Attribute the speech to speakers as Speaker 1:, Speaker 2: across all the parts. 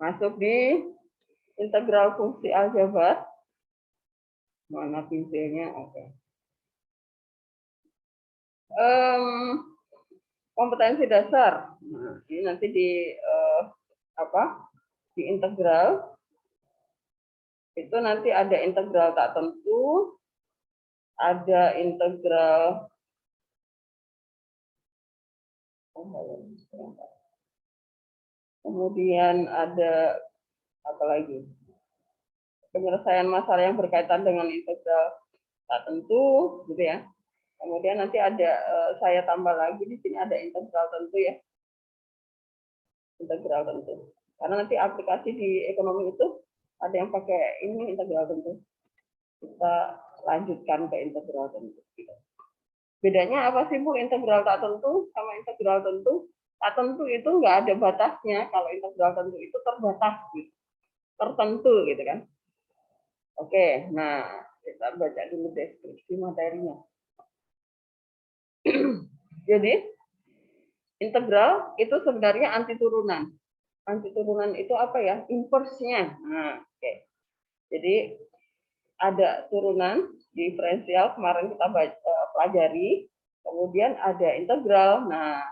Speaker 1: Masuk di integral fungsi aljabar. Mana pinselnya? Oke. Kompetensi dasar. Nah, ini nanti di di integral itu nanti ada integral tak tentu, ada integral kemudian ada apa lagi? Penyelesaian masalah yang berkaitan dengan integral tak tentu, gitu ya. Kemudian nanti ada saya tambah lagi di sini ada integral tentu ya, integral tentu. Karena nanti aplikasi di ekonomi itu ada yang pakai ini integral tentu. Kita lanjutkan ke integral tentu. Gitu. Bedanya apa sih Bu integral tak tentu sama integral tentu? Tak tentu itu nggak ada batasnya. Kalau integral tentu itu terbatas, gitu. Tertentu gitu kan. Oke, nah kita baca dulu deskripsi materinya. Jadi integral itu sebenarnya anti turunan. Anti turunan itu apa ya? Inverse-nya. Nah, oke. Jadi ada turunan diferensial kemarin kita pelajari, kemudian ada integral. Nah,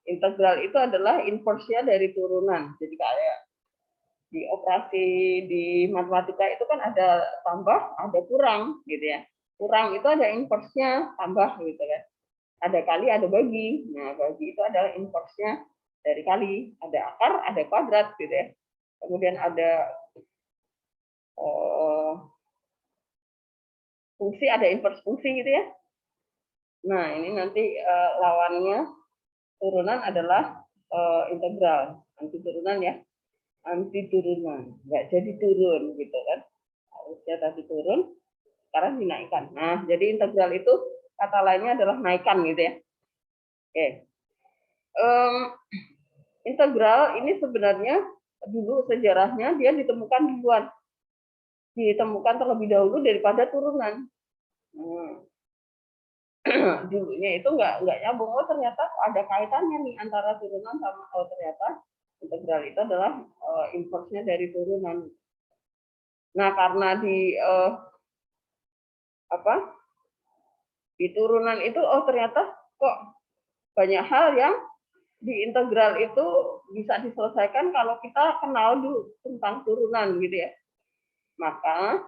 Speaker 1: integral itu adalah inverse-nya dari turunan. Jadi kayak di operasi di matematika itu kan ada tambah, ada kurang, gitu ya. Kurang itu ada inverse-nya tambah, gitu kan. Ada kali, ada bagi. Nah, bagi itu adalah inverse-nya dari kali. Ada akar, ada kuadrat, gitu ya. Kemudian ada fungsi, ada inverse fungsi, gitu ya. Nah, ini nanti lawannya turunan adalah integral. Anti turunan ya. Anti turunan. Nggak jadi turun, gitu kan. Harusnya tadi turun, sekarang dinaikkan. Nah, jadi integral itu kata lainnya adalah naikkan, gitu ya. Oke. Integral ini sebenarnya dulu sejarahnya dia ditemukan duluan. Ditemukan terlebih dahulu daripada turunan. Dulunya itu nggak nyambung. Oh ternyata ada kaitannya nih antara turunan sama ternyata integral itu adalah inverse-nya dari turunan. Nah karena di turunan itu ternyata kok banyak hal yang di integral itu bisa diselesaikan kalau kita kenal dulu tentang turunan gitu ya. Maka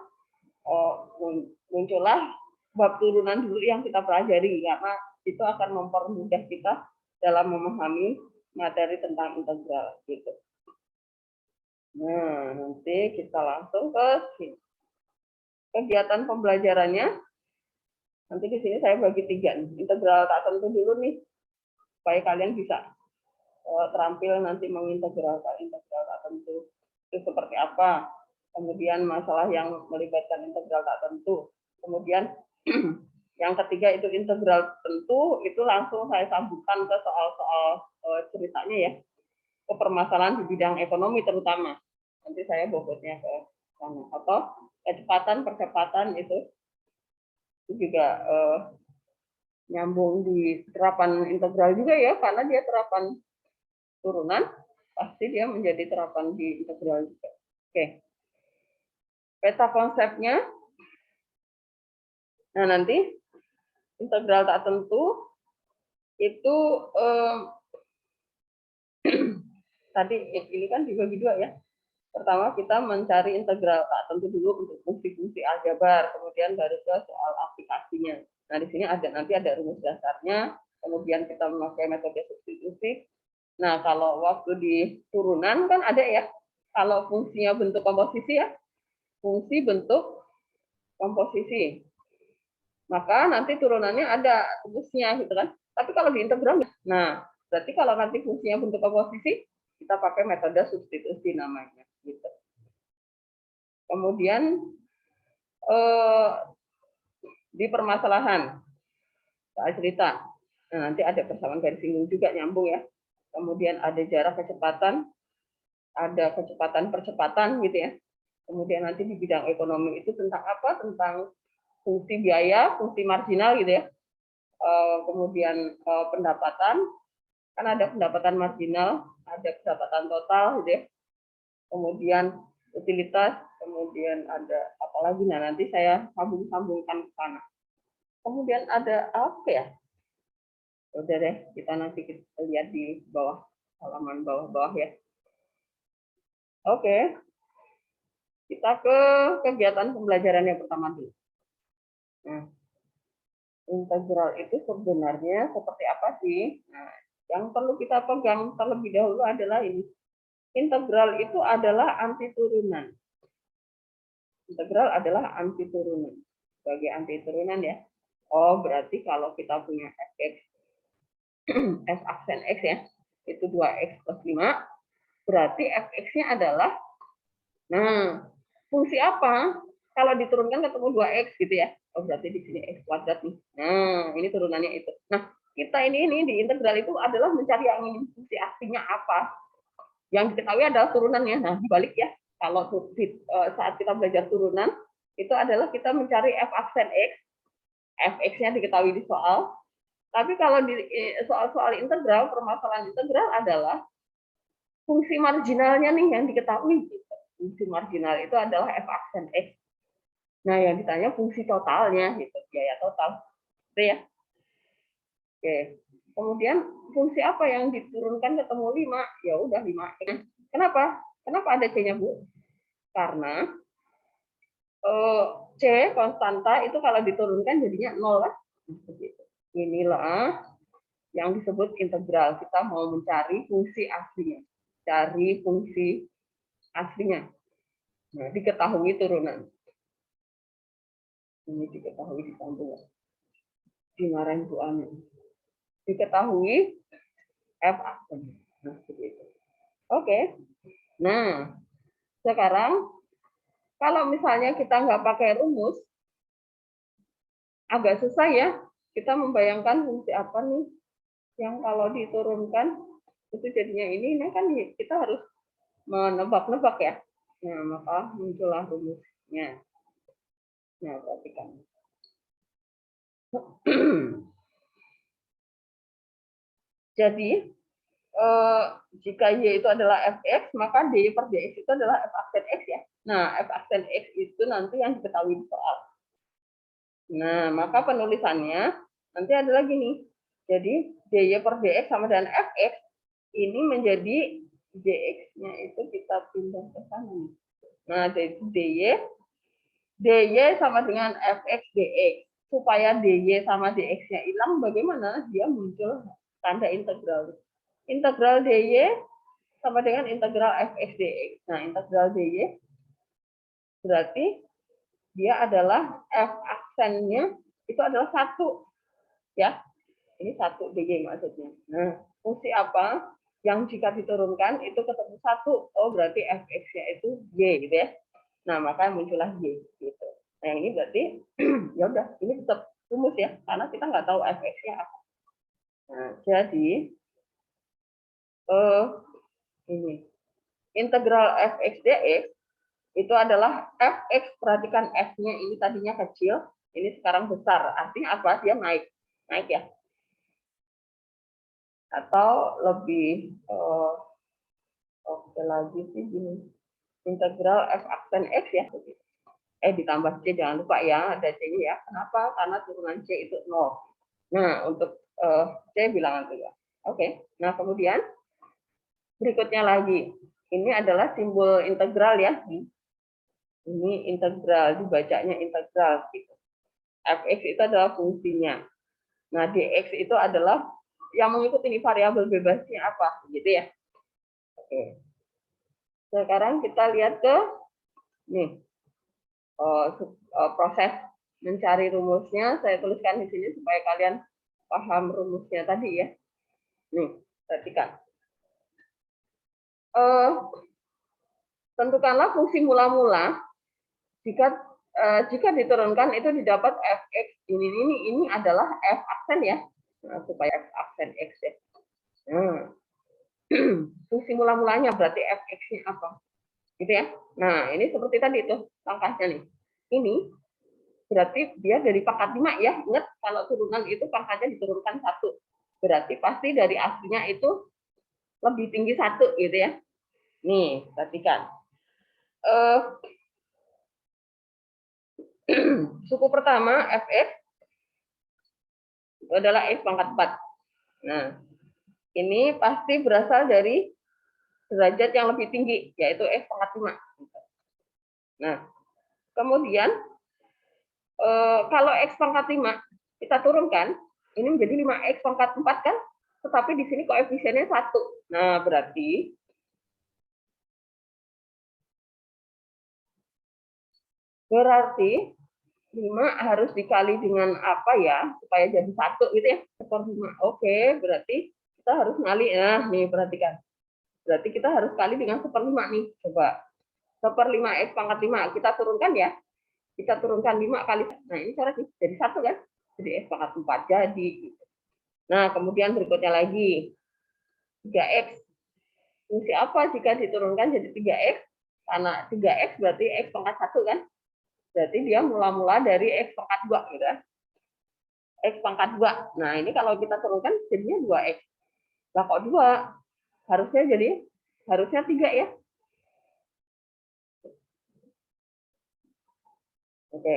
Speaker 1: muncullah bab turunan dulu yang kita pelajari karena itu akan mempermudah kita dalam memahami materi tentang integral gitu. Nah, nanti kita langsung ke kegiatan pembelajarannya. Nanti di sini saya bagi 3 nih. Integral tak tentu dulu nih supaya kalian bisa terampil nanti mengintegralkan integral tak tentu itu seperti apa. Kemudian masalah yang melibatkan integral tak tentu. Kemudian yang ketiga itu integral tentu, itu langsung saya sambungkan ke soal-soal ceritanya ya, ke permasalahan di bidang ekonomi terutama. Nanti saya bobotnya ke sana. Atau kecepatan, percepatan itu juga nyambung di terapan integral juga ya, karena dia terapan turunan, pasti dia menjadi terapan di integral juga. Oke. Peta konsepnya. Nah, nanti integral tak tentu itu tadi ini kan dibagi 2 ya. Pertama kita mencari integral tak tentu dulu untuk fungsi-fungsi aljabar, kemudian baru ke soal aplikasinya. Nah, di sini nanti ada rumus dasarnya, kemudian kita memakai metode substitusi. Nah, kalau waktu di turunan kan ada ya, kalau fungsinya bentuk komposisi ya, fungsi bentuk komposisi. Maka nanti turunannya ada rumusnya gitu kan. Tapi kalau di integral, nah berarti kalau nanti fungsinya bentuk komposisi, kita pakai metode substitusi namanya. Gitu. Kemudian di permasalahan saya cerita, nah, nanti ada persamaan garis singgung juga nyambung ya. Kemudian ada jarak kecepatan, ada kecepatan percepatan gitu ya. Kemudian nanti di bidang ekonomi itu tentang apa? Tentang fungsi biaya, fungsi marginal gitu ya. Kemudian pendapatan, kan ada pendapatan marginal, ada pendapatan total gitu ya. kemudian utilitas, kemudian ada apa lagi, nah nanti saya sambung-sambungkan ke sana. Kemudian ada apa ya? Udah deh, kita lihat di bawah, halaman bawah-bawah ya. Oke, kita ke kegiatan pembelajaran yang pertama dulu. Nah, integral itu sebenarnya seperti apa sih? Nah, yang perlu kita pegang terlebih dahulu adalah ini. Integral itu adalah antiturunan. Integral adalah antiturunan. Sebagai antiturunan ya. Oh, berarti kalau kita punya fx, f aksen x ya, itu 2x plus 5, berarti fx-nya adalah, nah, fungsi apa? Kalau diturunkan ketemu 2x gitu ya. Oh, berarti di sini x kuadrat nih. Nah, ini turunannya itu. Nah, kita ini di integral itu adalah mencari yang ini, fungsi aslinya apa. Yang diketahui adalah turunannya. Nah, dibalik ya. Kalau saat kita belajar turunan, itu adalah kita mencari f aksen x, fx-nya diketahui di soal. Tapi kalau di soal-soal integral, permasalahan integral adalah fungsi marginalnya nih yang diketahui. Fungsi marginal itu adalah f aksen x. Nah, yang ditanya fungsi totalnya, gitu, biaya total. Itu ya. Oke. Kemudian fungsi apa yang diturunkan ketemu 5? Ya udah 5. Kenapa? Kenapa ada C-nya, Bu? Karena C konstanta itu kalau diturunkan jadinya 0 kan? Inilah yang disebut integral. Kita mau mencari fungsi aslinya. Cari fungsi aslinya. Nah, diketahui turunan. Ini diketahui disambung. Dimarahin Bu Ani. Diketahui f aksen. Nah, begitu. Oke. Nah, sekarang kalau misalnya kita nggak pakai rumus, agak susah ya kita membayangkan fungsi apa nih yang kalau diturunkan itu jadinya ini kan kita harus menebak-nebak ya. Nah, maka muncullah rumusnya. Nah, perhatikan. Jadi, jika Y itu adalah fx, maka dy per dx itu adalah f aksen x ya. Nah, f aksen x itu nanti yang diketahui di soal. Nah, maka penulisannya nanti ada lagi nih. Jadi, dy per dx sama dengan fx, ini menjadi dx-nya itu kita pindah ke sana nih. Nah, dy sama dengan fx dx. Supaya dy sama dx-nya hilang, bagaimana? Dia muncul tanda integral. Integral dy sama dengan integral fx dx. Nah, integral dy berarti dia adalah f aksennya itu adalah 1. Ya, ini 1 dy maksudnya. Nah, fungsi apa yang jika diturunkan itu ketemu 1? Oh, berarti fx-nya itu y gitu ya. Nah, maka muncullah y gitu. Nah, yang ini berarti ya udah, ini tetap rumus ya, karena kita nggak tahu fx-nya apa. Nah, jadi ini integral fx dx itu adalah fx, perhatikan f-nya ini tadinya kecil, ini sekarang besar. Artinya apa? Dia naik ya. Atau lebih oke lagi sih gini, integral f aksen x ya. Ditambah c, jangan lupa ya, ada c-nya ya. Kenapa? Karena turunan c itu 0. Nah, untuk c bilangan 3. Oke. Nah, kemudian berikutnya lagi. Ini adalah simbol integral ya. Ini integral, dibacanya integral gitu. Fx itu adalah fungsinya. Nah, dx itu adalah yang mengikuti ini variabel bebasnya apa, gitu ya. Oke. Sekarang kita lihat ke nih proses mencari rumusnya. Saya tuliskan di sini supaya kalian paham rumusnya tadi ya. Nih, perhatikan. Tentukanlah fungsi mula-mula jika diturunkan itu didapat fx. Ini adalah f aksen ya. Nah, supaya f aksen x ya. Nah, fungsi mula-mulanya berarti fx-nya apa? Gitu ya. Nah, ini seperti tadi tuh langkahnya nih. Ini berarti dia dari pangkat 5 ya. Ingat kalau turunan itu pangkatnya diturunkan 1. Berarti pasti dari aslinya itu lebih tinggi 1 gitu ya. Nih, perhatikan. eh, suku pertama fx itu adalah x pangkat 4. Nah, ini pasti berasal dari derajat yang lebih tinggi, yaitu x pangkat 5. Nah, kemudian kalau x pangkat 5 kita turunkan, ini menjadi 5x pangkat 4 kan? Tetapi di sini koefisiennya 1. Nah, berarti Berarti 5 harus dikali dengan apa ya, supaya jadi 1 gitu ya, 1/5. Oke, berarti kita harus kali, nah nih perhatikan. Berarti kita harus kali dengan 1/5 nih, coba. 1/5 X pangkat 5, kita turunkan ya. Kita turunkan 5 kali, nah ini cara jadi 1 kan? Jadi X pangkat 4, jadi. Nah, kemudian berikutnya lagi, 3X. Fungsi apa jika diturunkan jadi 3X? Karena 3X berarti X pangkat 1 kan? Berarti dia mula-mula dari X pangkat 2 gitu ya. X pangkat 2. Nah, ini kalau kita turunkan jadinya 2X. Lah kok 2? Harusnya 3 ya. Oke.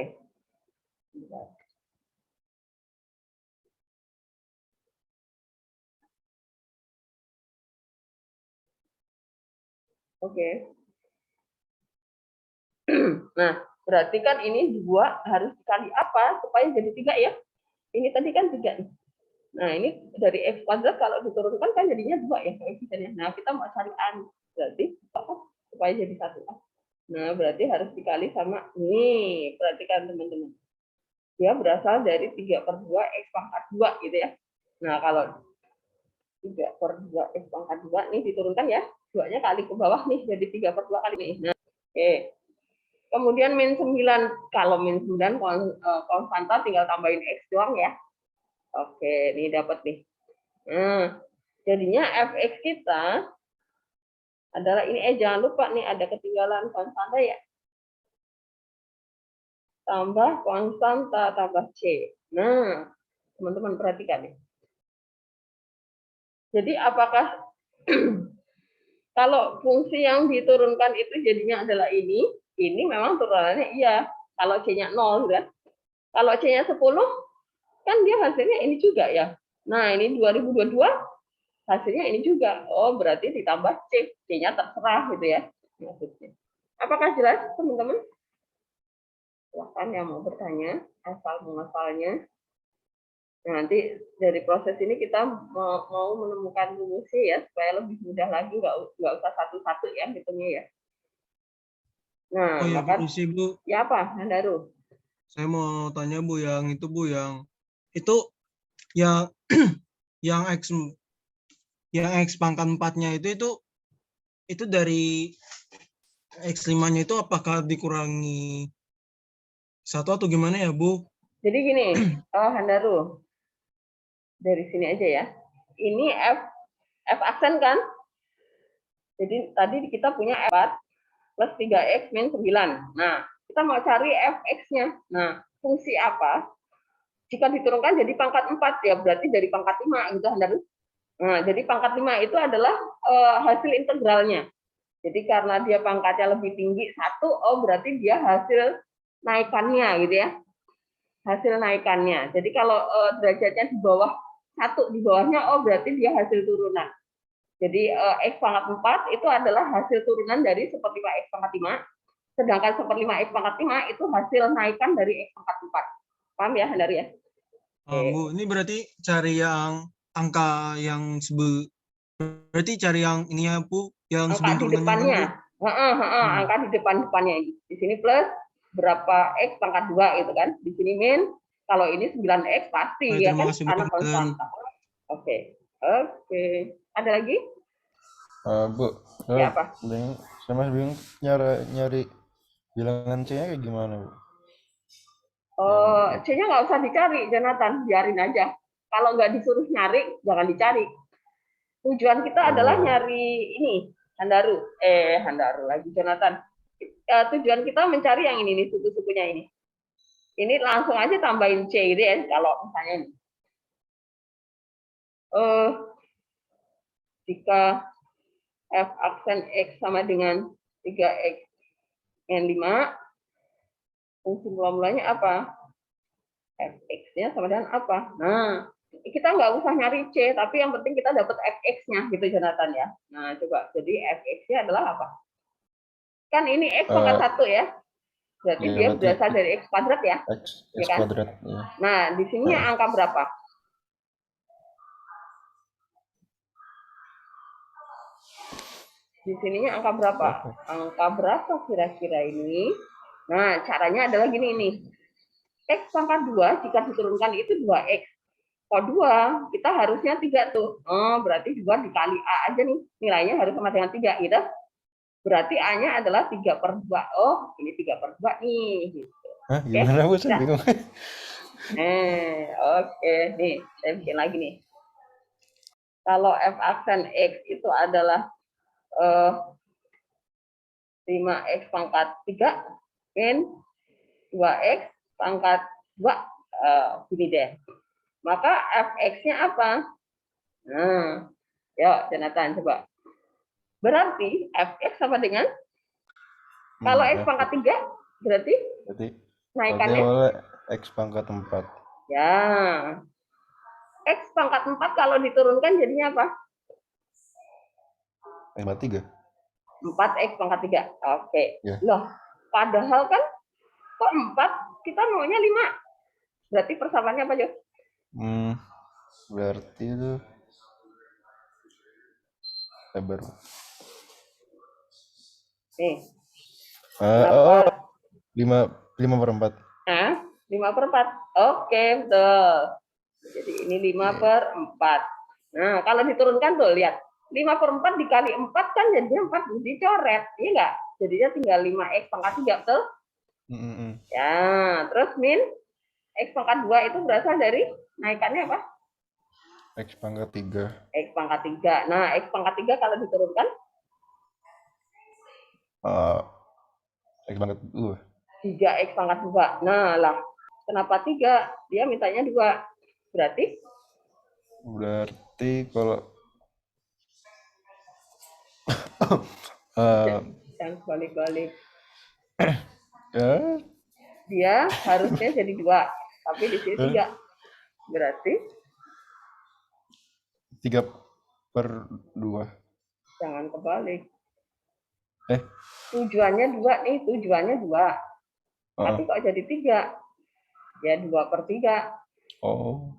Speaker 1: Oke. Nah, berarti kan ini 2 harus dikali apa supaya jadi 3 ya? Ini tadi kan 3. Nah, ini dari X kuadrat kalau diturunkan kan jadinya 2 ya koefisiennya. Nah, kita mau cari A. Berarti supaya jadi 1. Nah, berarti harus dikali sama nih. Perhatikan teman-teman. Dia berasal dari 3/2 X pangkat 2 gitu ya. Nah, kalau 3/2 X pangkat 2 nih diturunkan ya. 2-nya kali ke bawah nih, jadi 3/2 kali nih. Nah, oke. Kemudian min 9. Kalau min 9 konstanta tinggal tambahin X doang ya. Oke, ini dapat nih. Nah, jadinya fx kita adalah ini, jangan lupa nih ada ketinggalan konstanta ya. Tambah konstanta tambah C. Nah, teman-teman perhatikan nih. Jadi apakah kalau fungsi yang diturunkan itu jadinya adalah ini memang turunannya iya. Kalau C-nya 0, kan? Kalau C-nya 10, kan dia hasilnya ini juga ya. Nah, ini 2022, hasilnya ini juga. Oh, berarti ditambah C. C-nya terserah gitu ya. Maksudnya. Apakah jelas, teman-teman? Silahkan yang mau bertanya, asal-muasalnya. Nah, nanti dari proses ini kita mau menemukan rumusnya ya, supaya lebih mudah lagi, nggak usah satu-satu ya hitungnya ya. Nah,
Speaker 2: Oh ya,
Speaker 1: maka
Speaker 2: permisi Bu.
Speaker 1: ya apa, Handaru?
Speaker 2: Saya mau tanya Bu, yang itu Bu, yang itu yang yang X pangkat 4-nya itu dari X 5-nya itu apakah dikurangi 1 atau gimana ya Bu?
Speaker 1: Jadi gini, Handaru, dari sini aja ya. Ini F aksen kan? Jadi tadi kita punya F4 plus 3X min 9. Nah, kita mau cari Fx-nya. Nah, fungsi apa? Jika diturunkan jadi pangkat 4 ya, berarti dari pangkat 5 gitu, Handaru. Nah, jadi pangkat 5 itu adalah hasil integralnya. Jadi karena dia pangkatnya lebih tinggi 1, oh berarti dia hasil naikannya gitu ya. Hasil naikannya. Jadi kalau derajatnya di bawah 1, di bawahnya, oh berarti dia hasil turunan. Jadi X pangkat 4 itu adalah hasil turunan dari 1/5 X pangkat 5. Sedangkan 1/5 X pangkat 5 itu hasil naikan dari X pangkat 4. Paham ya, Handari ya?
Speaker 2: Bu, ini berarti cari yang angka yang berarti cari yang ini ya Bu, yang
Speaker 1: Angka
Speaker 2: sebelum
Speaker 1: di
Speaker 2: turunannya kan Bu?
Speaker 1: depannya. Angka di depannya. Di sini plus berapa X pangkat 2 gitu kan. Di sini min, kalau ini 9X pasti ya
Speaker 2: Terima
Speaker 1: kan,
Speaker 2: kasih Bu.
Speaker 1: karena konstanta. Oke. Ada lagi?
Speaker 3: Bu,
Speaker 1: Ya apa?
Speaker 3: saya masih bingung nyari bilangan C-nya kayak gimana, Bu?
Speaker 1: C-nya nggak usah dicari, Jonathan, biarin aja. Kalau nggak disuruh nyari, jangan dicari. Tujuan kita adalah nyari ini, Handaru lagi, Jonathan. Tujuan kita mencari yang ini nih, suku-sukunya ini. Ini langsung aja tambahin C gitu ya, kalau misalnya ini. Jika F aksen X sama dengan 3X Min 5. Fungsi mula-mulanya apa? Fx-nya sama dengan apa? Nah, kita nggak usah nyari C, tapi yang penting kita dapat Fx-nya, gitu Jonathan ya. Nah, coba. Jadi Fx-nya adalah apa? Kan ini X pangkat 1 ya. Berarti
Speaker 3: Ya,
Speaker 1: dia
Speaker 3: berarti
Speaker 1: berasal dari X kuadrat ya.
Speaker 3: X
Speaker 1: kan?
Speaker 3: kuadrat. Ya.
Speaker 1: Nah, di sini angka berapa? Di sininya angka berapa? Angka berapa kira-kira ini? Nah, caranya adalah gini nih. X pangkat 2 jika diturunkan itu 2X. Kalau 2, kita harusnya 3 tuh. Oh, berarti 2 dikali A aja nih. Nilainya harus sama dengan 3 gitu. Berarti A-nya adalah 3/2. Oh, ini 3/2 nih. Gitu.
Speaker 3: Hah, gimana Bu? Saya bingung.
Speaker 1: Oke. Nih, saya bikin lagi nih. Kalau F aksen X itu adalah 5X pangkat 3 min 2X pangkat 2. Gini deh. Maka Fx-nya apa? Nah, yuk Jonathan coba. Berarti Fx sama dengan kalau X pangkat 3 berarti naikannya
Speaker 3: awalnya X pangkat 4.
Speaker 1: ya. X pangkat 4 kalau diturunkan jadinya apa?
Speaker 3: 3.
Speaker 1: 4X pangkat 3. Oke.
Speaker 3: Ya.
Speaker 1: Loh, padahal kan kok 4 kita maunya 5. Berarti persamaannya apa, Jo?
Speaker 3: Berarti itu lebar.
Speaker 1: Nih.
Speaker 3: 5/4.
Speaker 1: 5/4. Oke, betul. Jadi ini 5/4. Nah, kalau diturunkan tuh, lihat. 5/4 dikali 4 kan jadinya 4 dicoret. Iya nggak? Jadinya tinggal 5X pangkat 3, betul? Ya, terus min X pangkat 2 itu berasal dari naikannya apa?
Speaker 3: X pangkat 3.
Speaker 1: X pangkat 3. Nah, X pangkat 3 kalau diturunkan?
Speaker 3: X pangkat 2.
Speaker 1: 3X pangkat 2. Nah, lah. Kenapa 3? Dia mintanya 2. Berarti
Speaker 3: kalau
Speaker 1: yang balik-balik.
Speaker 3: Ya.
Speaker 1: Dia harusnya jadi 2. Tapi di sini 3. Berarti
Speaker 3: 3/2.
Speaker 1: jangan kebalik.
Speaker 3: Eh.
Speaker 1: Tujuannya 2 nih, tujuannya 2. Tapi kok jadi 3? Ya 2/3.
Speaker 3: Oh.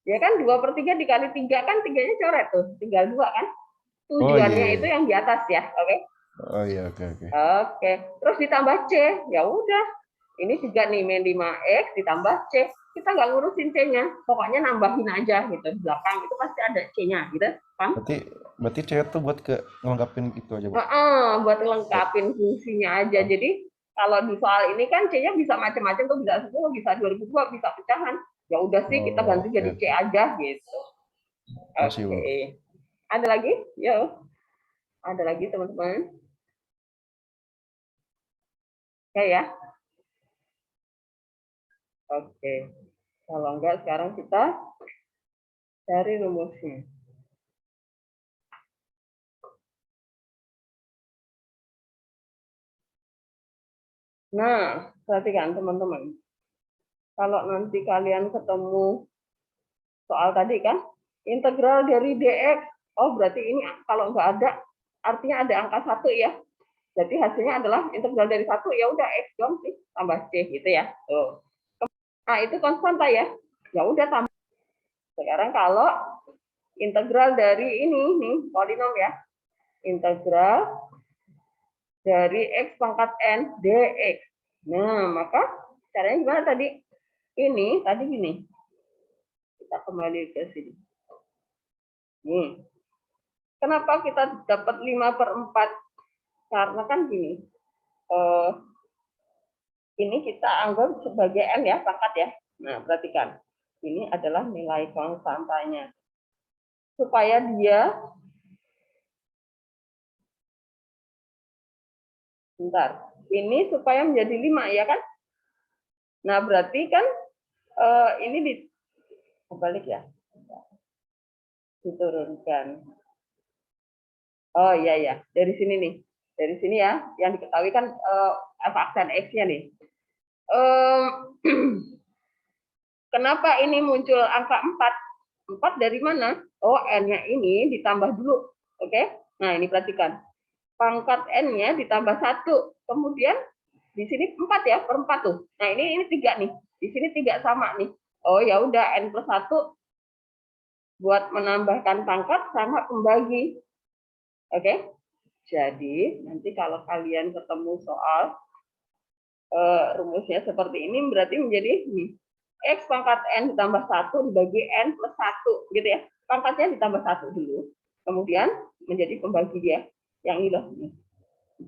Speaker 1: Ya kan 2/3 dikali 3 kan 3-nya coret tuh, tinggal 2 kan? Tujuannya itu yang di atas ya, oke?
Speaker 3: Oh iya, oke.
Speaker 1: Oke, terus ditambah C, ya udah. Ini juga nih min 5X ditambah C. Kita nggak ngurusin C-nya, pokoknya nambahin aja gitu. Di belakang itu pasti ada C-nya, gitu. Paham?
Speaker 3: Berarti C itu buat ngelengkapin itu aja, Bu?
Speaker 1: Buat ngelengkapin fungsinya aja. Jadi kalau di soal ini kan C-nya bisa macam-macam tuh, bisa 10, bisa 2002, bisa pecahan. Ya udah sih kita ganti jadi C aja gitu. Oke. Ada lagi? Yo. Ada lagi teman-teman? Ya. Oke. Kalau enggak sekarang kita cari rumusnya. Nah, perhatikan teman-teman. Kalau nanti kalian ketemu soal tadi kan, integral dari dx. Oh, berarti ini kalau nggak ada, artinya ada angka 1 ya. Jadi hasilnya adalah integral dari 1, ya udah x dong sih, tambah c gitu ya. Tuh. Nah, itu konstanta ya. Ya udah tambah. Sekarang kalau integral dari ini nih, polinom ya. Integral dari x pangkat n dx. Nah, maka caranya gimana tadi? Ini tadi gini. Kita kembali ke sini. Nih. Kenapa kita dapat 5/4? Karena kan gini. Ini kita anggap sebagai n ya, pangkat ya. Nah, perhatikan. Ini adalah nilai konstantanya. Supaya dia ini supaya menjadi 5 ya kan? Nah, berarti kan ini kebalik ya. Diturunkan. Oh iya ya, dari sini nih. Dari sini ya, yang diketahui kan f(x) dan x-nya nih. Kenapa ini muncul angka 4? 4 dari mana? Oh, n-nya ini ditambah dulu. Oke? Nah, ini perhatikan. Pangkat n-nya ditambah 1. Kemudian di sini 4 ya, per 4 tuh. Nah, ini 3 nih. Di sini 3 sama nih. Oh, ya udah n plus 1 buat menambahkan pangkat sama pembagi. Oke? Jadi, nanti kalau kalian ketemu soal rumusnya seperti ini, berarti menjadi x pangkat n ditambah 1 dibagi n plus 1, gitu ya. Pangkatnya ditambah 1 dulu, kemudian menjadi pembagi dia. Yang ini loh,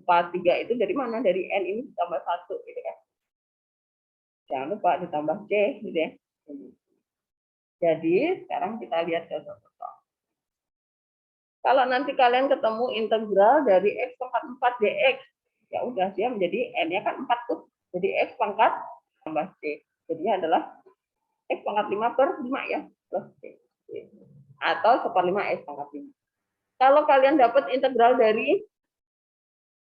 Speaker 1: 4, 3 itu dari mana? Dari n ini ditambah 1, gitu ya. Jangan lupa ditambah c, gitu ya. Jadi, sekarang kita lihat contoh-contoh. Kalau nanti kalian ketemu integral dari x pangkat 4 dx, ya udah, dia menjadi n-nya kan 4 tuh. Jadi x pangkat tambah c. Jadinya adalah x pangkat 5 per 5 ya, plus c. Atau 1/5 x pangkat 5. Kalau kalian dapat integral dari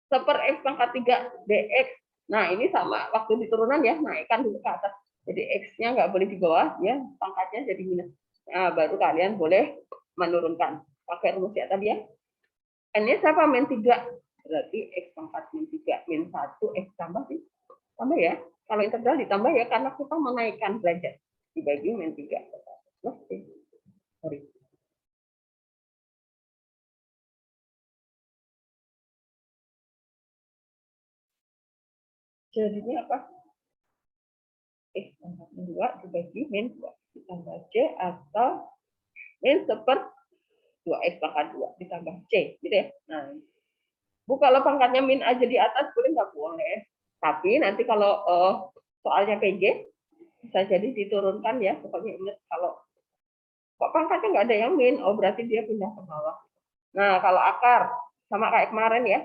Speaker 1: 1/x pangkat 3 dx, nah ini sama waktu di turunan ya, naikkan dulu ke atas. Jadi x-nya nggak boleh di bawah, ya pangkatnya jadi minus. Nah, baru kalian boleh menurunkan. Pakai rumus ya tadi ya. N-nya siapa? Min 3. Berarti x pangkat min 3, min 1, x tambah sih. Tambah ya. Kalau integral ditambah ya, karena kita menaikkan derajat. Dibagi min 3. Oke. Sorry. Jadinya apa? X pangkat min 2 dibagi min 2. Ditambah c atau min 1/2x pangkat 2 ditambah c. Gitu ya. Nah, Bu, kalau pangkatnya min aja di atas boleh nggak? Boleh. Tapi nanti kalau soalnya PG, bisa jadi diturunkan ya. Pokoknya ingat kalau kok pangkatnya nggak ada yang min, oh berarti dia pindah ke bawah. Nah, kalau akar, sama kayak kemarin ya.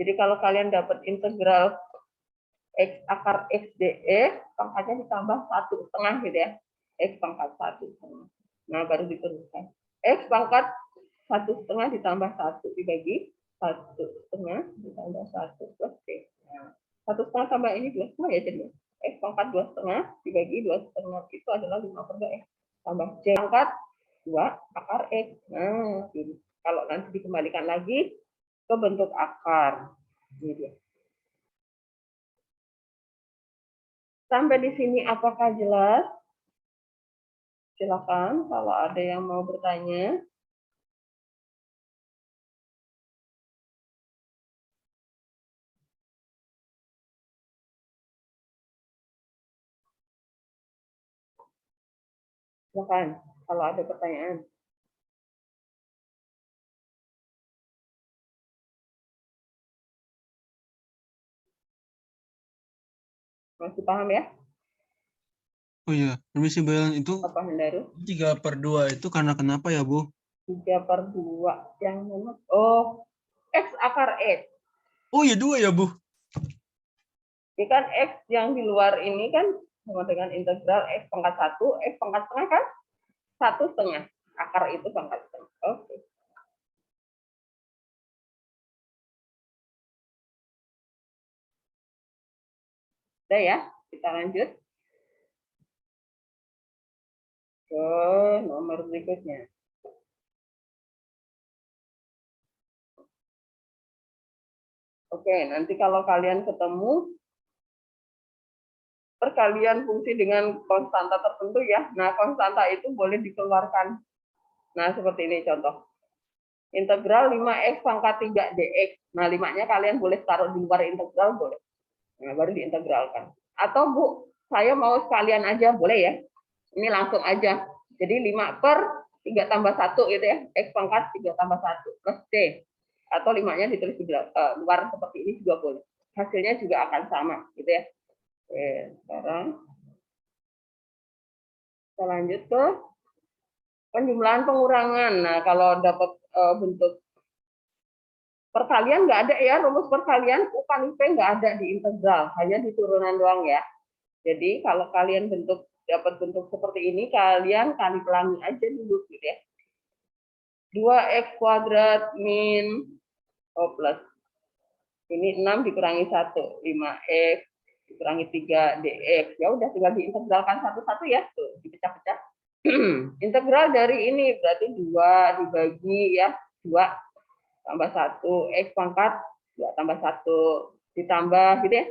Speaker 1: Jadi kalau kalian dapat integral x akar x dx, pangkatnya ditambah 1/2 gitu ya. X pangkat 1/2. Nah, baru diturunkan. X pangkat 1/2 ditambah 1 dibagi 1/2 ditambah 1 plus c. Nah, 1/2 tambah ini 2/2 ya jadinya. X pangkat 2/2 dibagi 2/2 itu adalah 5/2 x. Tambah c pangkat 2 akar x. Nah, ini. Kalau nanti dikembalikan lagi ke bentuk akar. Ini dia. Sampai di sini apakah jelas? Silakan kalau ada yang mau bertanya. Silakan kalau ada pertanyaan. Masih paham ya?
Speaker 2: Oh iya, permisi Bu Ellen, itu
Speaker 1: Apa Hendaru?
Speaker 2: 3/2 itu karena kenapa ya Bu?
Speaker 1: 3/2 yang mana? Oh, x akar x.
Speaker 2: Oh iya 2 ya Bu?
Speaker 1: Ini kan x yang di luar ini kan sama dengan integral x pangkat 1, x pangkat setengah kan 1/2. Akar itu pangkat setengah. Oke. Udah ya, kita lanjut ke nomor berikutnya. Oke, nanti kalau kalian ketemu perkalian fungsi dengan konstanta tertentu ya. Nah, konstanta itu boleh dikeluarkan. Nah, seperti ini contoh. Integral 5x pangkat 3 dx. Nah, 5-nya kalian boleh taruh di luar integral, boleh. Nah, baru diintegralkan. Atau Bu, saya mau sekalian aja, boleh ya. Ini langsung aja. Jadi 5/3 tambah 1 gitu ya. X pangkat 3 tambah 1 plus C. Atau 5-nya ditulis di luar seperti ini juga boleh. Hasilnya juga akan sama gitu ya. Oke, sekarang kita lanjut ke penjumlahan pengurangan. Nah, kalau dapat bentuk perkalian nggak ada ya, rumus perkalian U kan P nggak ada di integral, hanya di turunan doang ya. Jadi kalau kalian dapat bentuk seperti ini, kalian kali pelangi aja dulu gitu ya. 2x kuadrat min Oh, plus. Ini 6 dikurangi 1, 5x dikurangi 3 dx. Ya udah tinggal diintegralkan satu-satu ya. Tuh, dipecah-pecah. Integral dari ini berarti 2 dibagi ya, 2 tambah 1 x pangkat 2 tambah 1 ditambah gitu ya.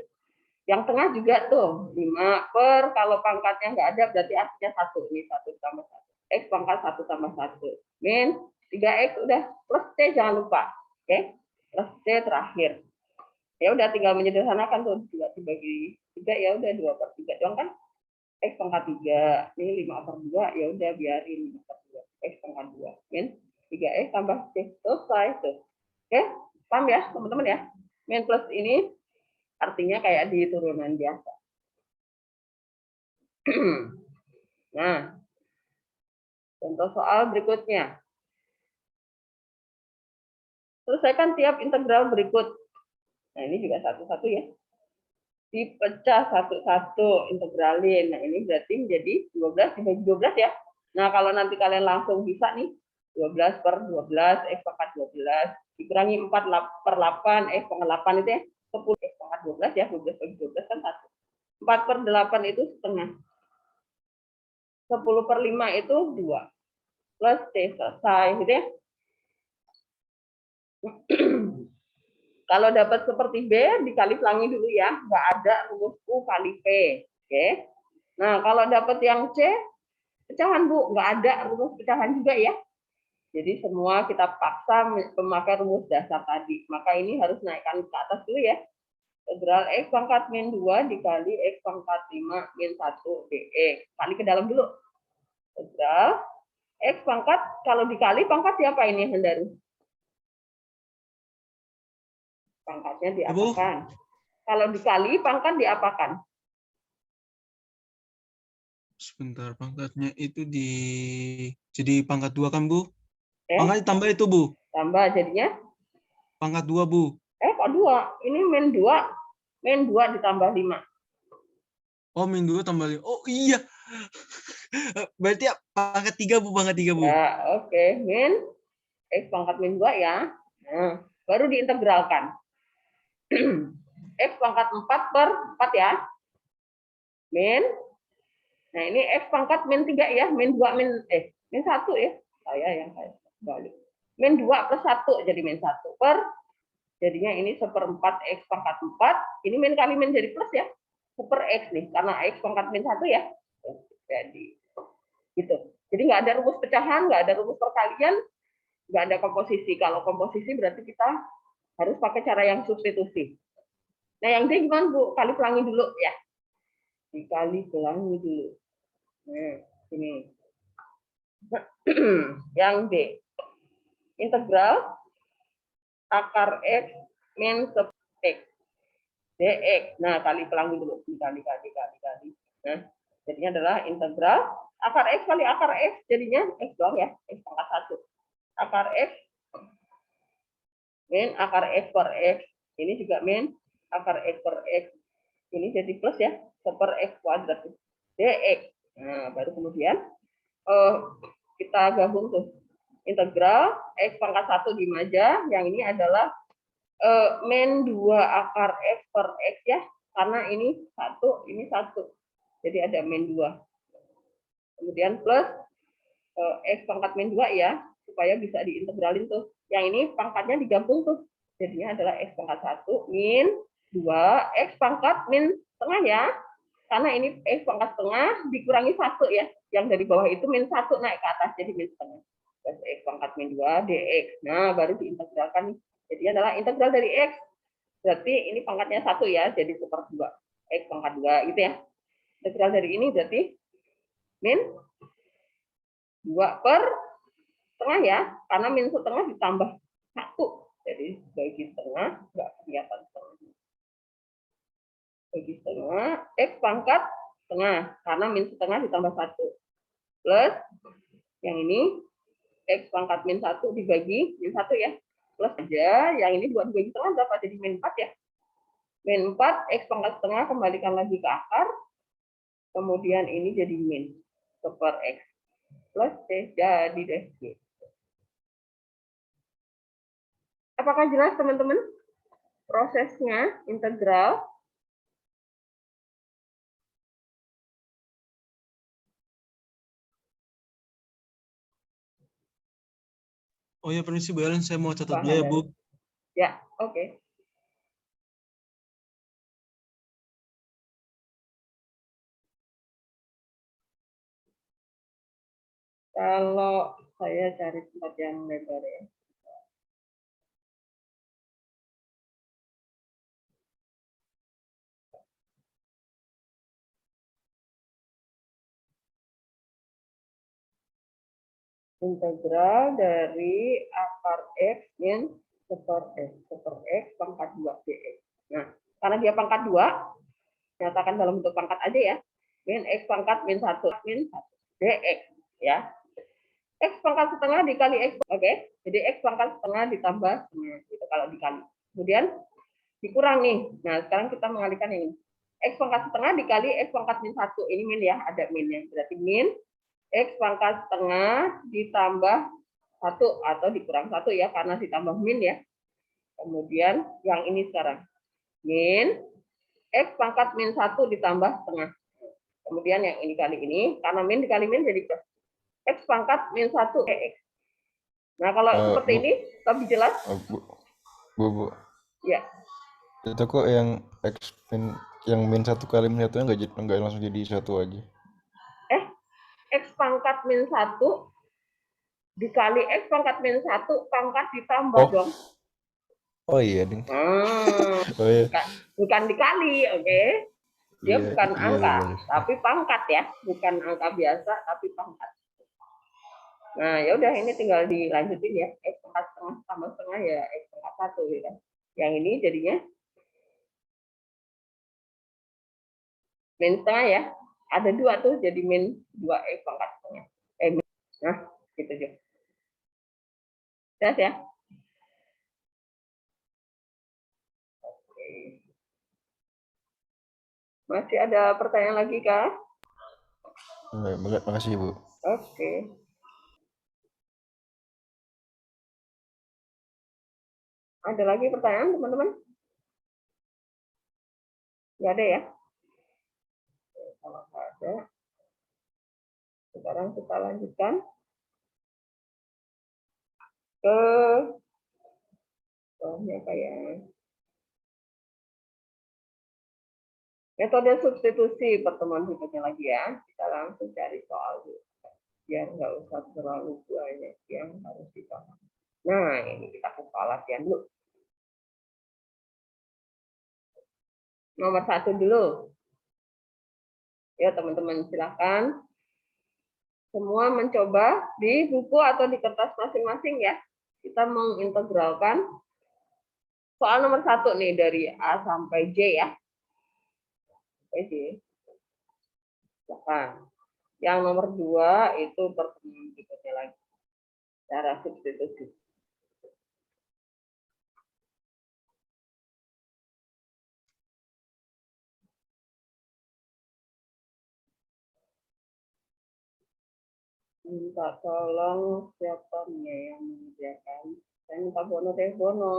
Speaker 1: Yang tengah juga tuh 5 per, kalau pangkatnya nggak ada berarti artinya 1. Ini 1 tambah 1. X pangkat 1 tambah 1. Min 3x udah plus C jangan lupa. Oke. Plus C terakhir. Ya udah tinggal menyederhanakan tuh 2 dibagi 3 ya udah 2 per 3 doang kan. X pangkat 3. Ini 5 per 2 ya udah biarin 5 per 2. X pangkat 2. Min 3x tambah C. Selesai tuh. Oke. Paham ya teman-teman ya. Min plus ini artinya kayak di turunan biasa. Nah, contoh soal berikutnya. Selesaikan tiap integral berikut. Nah, ini juga satu-satu ya. Dipecah satu-satu, integralin. Nah, ini berarti menjadi 12 dibagi 12 ya. Nah, kalau nanti kalian langsung bisa nih, 12 per 12, X pangkat 12, dikurangi 4 per 8, X pangkat 8 itu ya, 10 X pangkat 12 ya, 12 bagi 12 kan 1. 4 per 8 itu setengah. 10 per 5 itu 2. Plus C selesai gitu ya. Kalau dapat seperti B, dikali pelangi dulu ya. Nggak ada rumus U kali P. Oke. Nah, kalau dapat yang C, pecahan Bu. Nggak ada rumus pecahan juga ya. Jadi semua kita paksa memakai rumus dasar tadi. Maka ini harus naikkan ke atas dulu ya. Integral X pangkat min 2 dikali X pangkat 5 min 1 dx. Kali ke dalam dulu. Integral X pangkat, kalau dikali pangkat siapa ini Hendaru? Pangkatnya diapakan? Kalau dikali pangkat diapakan?
Speaker 2: Sebentar, pangkatnya itu jadi pangkat 2 kan, Bu? Pangkat
Speaker 1: Eh,
Speaker 2: ditambah itu, Bu.
Speaker 1: tambah jadinya
Speaker 2: Pangkat 2, Bu.
Speaker 1: kok 2? Ini min 2 ditambah 5.
Speaker 2: Oh, min 2 tambah 5. Oh, iya. Berarti ya pangkat 3, Bu. Pangkat 3, Bu.
Speaker 1: Ya, oke. Min X pangkat min 2 ya. Nah, baru diintegralkan. X pangkat 4 per 4 ya. Min. Nah, ini X pangkat min 3 ya. Min 2 min 1 ya. Saya balik. Min 2 plus 1 jadi min 1 per. Jadinya ini 1/4 X pangkat 4. Ini min kali min jadi plus ya. 1/X nih. Karena X pangkat min 1 ya. Jadi gitu. Jadi nggak ada rumus pecahan, nggak ada rumus perkalian, nggak ada komposisi. Kalau komposisi berarti kita harus pakai cara yang substitusi. Nah, yang D gimana, Bu? Kali pelangi dulu ya. Dikali pelangi dulu. Nah, ini. Yang D. Integral akar X min 10X. dx. Nah, kali pelangi dulu. Dikali. Nah, jadinya adalah integral akar X kali akar X. Jadinya X doang ya. X pangkat 1. Akar X min akar X per X. Ini juga min akar X per X. Ini jadi plus ya. Per X kuadrat. dx. Nah, baru kemudian kita gabung tuh. Integral X pangkat 1 di aja. Yang ini adalah min 2 akar X per X ya. Karena ini 1, ini 1. Jadi ada min 2. Kemudian plus X pangkat min 2 ya. Supaya bisa diintegralin tuh. Yang ini pangkatnya digabung tuh. Jadinya adalah X pangkat 1 min 2 X pangkat min setengah ya. Karena ini X pangkat setengah dikurangi 1 ya. Yang dari bawah itu min 1 naik ke atas. Jadi min setengah. Plus X pangkat min 2 dx. Nah, baru diintegralkan. Jadi adalah integral dari X. Berarti ini pangkatnya 1 ya. Jadi 1/2. X pangkat 2 gitu ya. Integral dari ini berarti min 2 per setengah ya. Karena min setengah ditambah 1. Jadi bagi setengah, nggak kelihatan setengah. Bagi setengah, X pangkat setengah. Karena min setengah ditambah 1. Plus, yang ini, X pangkat min 1 dibagi min 1 ya. Plus aja, yang ini 2 dibagi setengah berapa? Jadi min 4 ya. Min 4, X pangkat setengah, kembalikan lagi ke akar. Kemudian ini jadi min. Per X. Plus C, jadi deh. Apakah jelas teman-teman prosesnya integral?
Speaker 2: Oh ya, permisi Bu Ellen, saya mau catat dulu ya Bu.
Speaker 1: Paham? Ya, oke. Kalau saya cari tempat yang lebar ya. Integral dari akar X min super X pangkat 2 dx. Nah, karena dia pangkat 2, nyatakan dalam bentuk pangkat aja ya. Min X pangkat min 1 min 1 dx ya. X pangkat setengah dikali X, oke? Jadi X pangkat setengah ditambah setengah, gitu kalau dikali. Kemudian dikurang nih. Nah, sekarang kita mengalihkan ini. X pangkat setengah dikali X pangkat min 1. Ini min ya, ada minnya. Berarti min X pangkat setengah ditambah 1 atau dikurang 1 ya, karena ditambah min ya. Kemudian yang ini sekarang. Min X pangkat min 1 ditambah setengah. Kemudian yang ini kali ini, karena min dikali min jadi plus. X pangkat min 1 X. Nah, kalau seperti
Speaker 3: Bu,
Speaker 1: ini, lebih jelas?
Speaker 3: Bu.
Speaker 1: Ya.
Speaker 3: Itu kok yang X min, yang min 1 kali min 1 nggak langsung jadi 1 aja.
Speaker 1: X pangkat min 1 dikali X pangkat min 1 pangkat ditambah dong.
Speaker 3: Oh iya, Ding. Oh iya.
Speaker 1: Bukan dikali, oke? Dia
Speaker 3: Iya,
Speaker 1: bukan
Speaker 3: iya,
Speaker 1: angka,
Speaker 3: bener.
Speaker 1: tapi pangkat ya, bukan angka biasa, tapi pangkat. Nah, ya udah ini tinggal dilanjutin ya, X pangkat setengah tambah setengah ya X pangkat 1 gitu kan. Yang ini jadinya min setengah ya, ada 2 tuh jadi min 2 X pangkat setengah. Nah, gitu aja. Jelas ya? Oke. Masih ada pertanyaan lagi kah?
Speaker 3: Makasih, Bu.
Speaker 1: Oke. Ada lagi pertanyaan teman-teman? Nggak ada ya? Kalau nggak ada, sekarang kita lanjutkan ke apa ya? Metode substitusi pertemuan berikutnya lagi ya. Kita langsung cari soal dulu. Biar nggak usah terlalu banyak yang harus dipahami. Nah, ini kita ke soal latihan dulu. Nomor 1 dulu. Ya, teman-teman silakan. Semua mencoba di buku atau di kertas masing-masing ya. Kita mengintegralkan soal nomor 1 nih dari A sampai J ya. J. Silakan. Yang nomor 2 itu pertemuan berikutnya lagi. Cara substitusi. Minta tolong siapa nih yang mengerjakan. Saya minta Bono deh, Bono.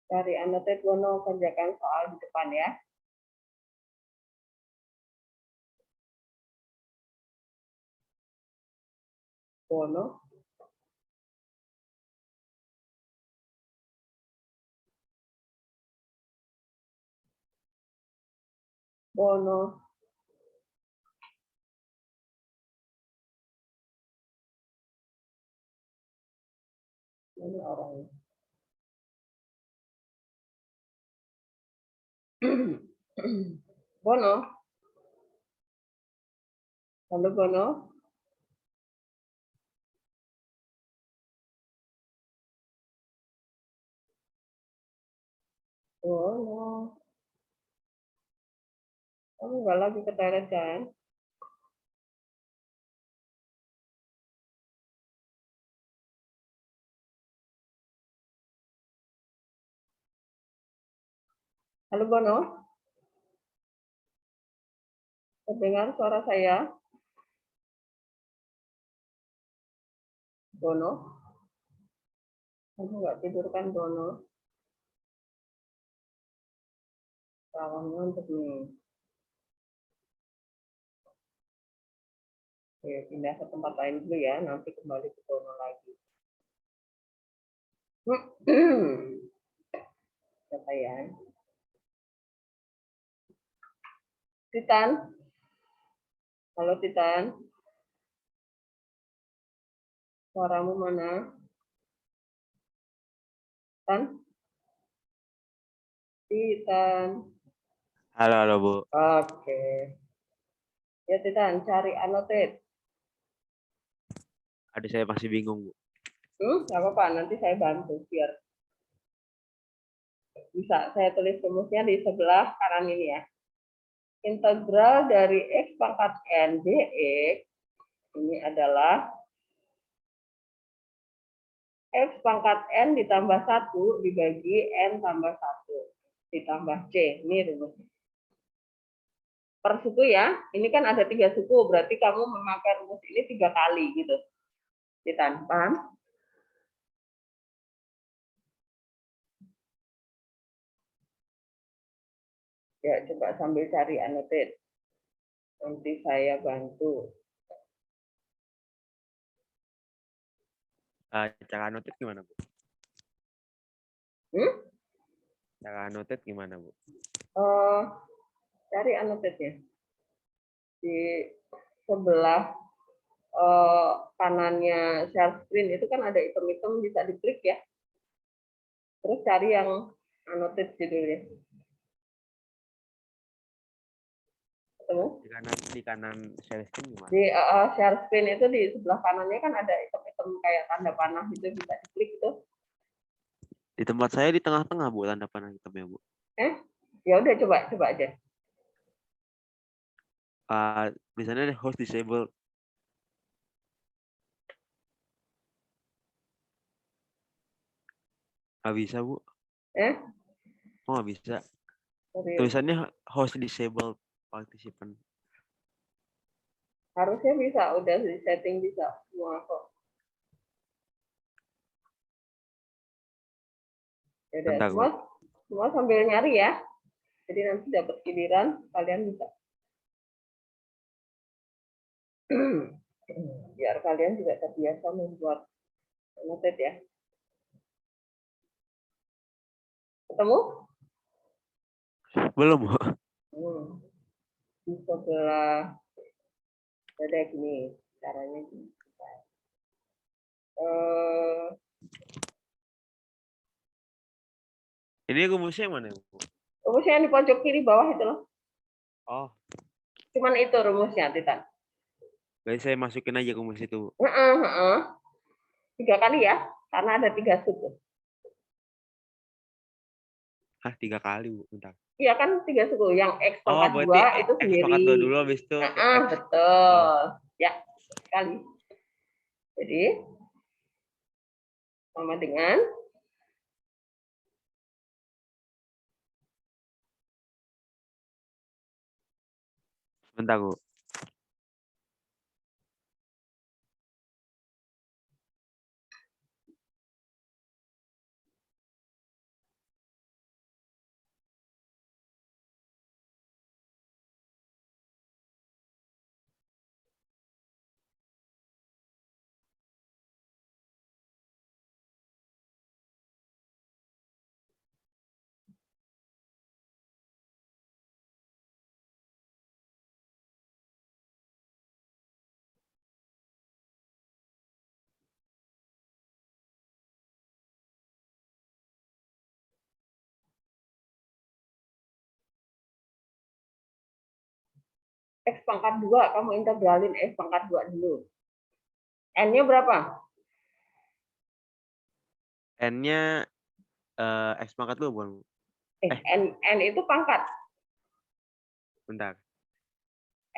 Speaker 1: Cari Anda teh Bono kerjakan soal di depan ya. Bono. Bono. Ini orangnya. Bono. Halo Bono. Bono. Kamu nggak lagi ke toilet kan? Halo Bono. Terdengar suara saya? Bono. Kamu nggak tidur kan, Dono? Kawannya untuk nih. Oke, pindah ke tempat lain dulu ya, nanti kembali ke Dono lagi. Siapa ya? Titan. Halo Titan. Suaramu mana? Titan. Titan.
Speaker 4: Halo, halo Bu.
Speaker 1: Oke. Ya Titan, cari annotate.
Speaker 4: Aduh, saya masih bingung Bu.
Speaker 1: Nggak apa-apa, nanti saya bantu biar bisa saya tulis rumusnya di sebelah kanan ini ya. Integral dari x pangkat n dx ini adalah x pangkat n ditambah 1 dibagi n tambah 1 ditambah c. Ini rumusnya. Per suku ya, ini kan ada 3 suku, berarti kamu memakai rumus ini 3 kali gitu. Titan, paham? Ya, coba sambil cari annotate. Nanti saya bantu.
Speaker 4: Cara notet gimana Bu? Cara notet gimana Bu?
Speaker 1: Cari annotate-nya. Di sebelah kanannya share screen itu kan ada item-item bisa diklik ya. Terus cari yang annotate judulnya. Ketemu?
Speaker 4: Di kanan share screen gimana?
Speaker 1: Di share screen itu di sebelah kanannya kan ada item-item kayak tanda panah itu bisa diklik itu.
Speaker 4: Di tempat saya di tengah-tengah Bu tanda panah hitamnya Bu.
Speaker 1: Ya udah coba aja.
Speaker 4: Misalnya ada host disabled. Nggak bisa Bu. Oh nggak bisa.
Speaker 1: Serius.
Speaker 4: Tulisannya host disabled participant.
Speaker 1: Harusnya bisa, udah di setting bisa semua kok. Ya udah,
Speaker 4: Bentar, Bu.
Speaker 1: semua sambil nyari ya. Jadi nanti dapat giliran kalian bisa. Biar kalian juga terbiasa membuat annotate ya. Ketemu?
Speaker 4: Belum Bu.
Speaker 1: Di sebelah ada gini caranya gini.
Speaker 4: Ini rumusnya mana Bu?
Speaker 1: Rumusnya yang di pojok kiri bawah itu loh.
Speaker 4: Oh,
Speaker 1: Cuman itu rumusnya, Titan.
Speaker 4: berarti saya masukin aja rumus itu Bu.
Speaker 1: 3 kali ya, karena ada 3 suku.
Speaker 4: 3 kali Bu, bentar.
Speaker 1: Iya kan 3 suku. Yang X pangkat 2 itu
Speaker 4: X
Speaker 1: sendiri.
Speaker 4: pangkat 2 dulu, habis itu X.
Speaker 1: Betul. Ya, sekali. Jadi, sama dengan
Speaker 4: Bentar Bu.
Speaker 1: X pangkat 2, kamu integralin X pangkat 2 dulu. N-nya berapa?
Speaker 4: N-nya X pangkat 2 bukan Bu?
Speaker 1: N itu pangkat.
Speaker 4: Bentar.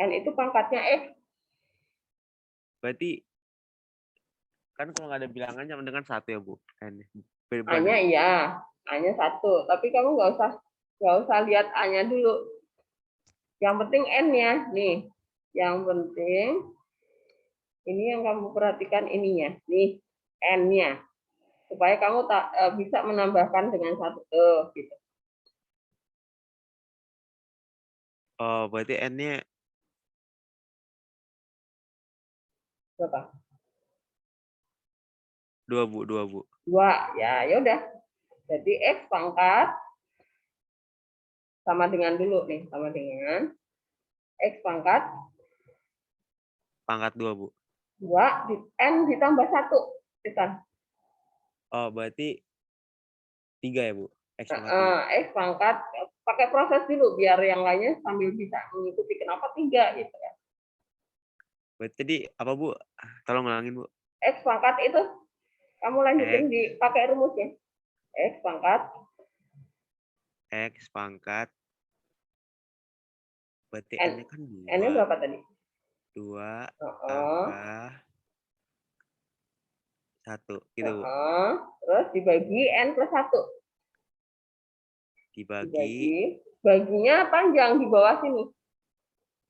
Speaker 1: N itu pangkatnya X.
Speaker 4: Berarti kan kalau nggak ada bilangan sama dengan 1 ya Bu? N.
Speaker 1: A-nya iya, A-nya 1. Tapi kamu nggak usah lihat A-nya dulu. Yang penting N-nya nih. Yang penting ini yang kamu perhatikan ininya. Nih, N-nya. supaya kamu tak bisa menambahkan dengan satu gitu.
Speaker 4: Oh, berarti N-nya
Speaker 1: Berapa?
Speaker 4: 2, Bu. 2, Bu.
Speaker 1: 2. Ya udah. Jadi X pangkat sama dengan dulu nih, sama dengan X pangkat
Speaker 4: Pangkat 2, Bu.
Speaker 1: 2 N ditambah 1. Titan.
Speaker 4: Oh, berarti 3 ya, Bu? X pangkat 3.
Speaker 1: X pangkat, pakai proses dulu biar yang lainnya sambil bisa mengikuti kenapa 3 gitu ya.
Speaker 4: Berarti tadi apa, Bu? Tolong ulangin, Bu.
Speaker 1: X pangkat itu kamu lanjutin
Speaker 4: X.
Speaker 1: dipakai rumusnya. X pangkat
Speaker 4: X pangkat. Berarti
Speaker 1: N.
Speaker 4: N-nya kan
Speaker 1: N-nya
Speaker 4: 2.
Speaker 1: berapa tadi?
Speaker 4: 2
Speaker 1: Heeh.
Speaker 4: tambah 1. Gitu, Bu.
Speaker 1: Heeh. Terus dibagi N plus 1.
Speaker 4: Dibagi.
Speaker 1: Baginya panjang di bawah sini.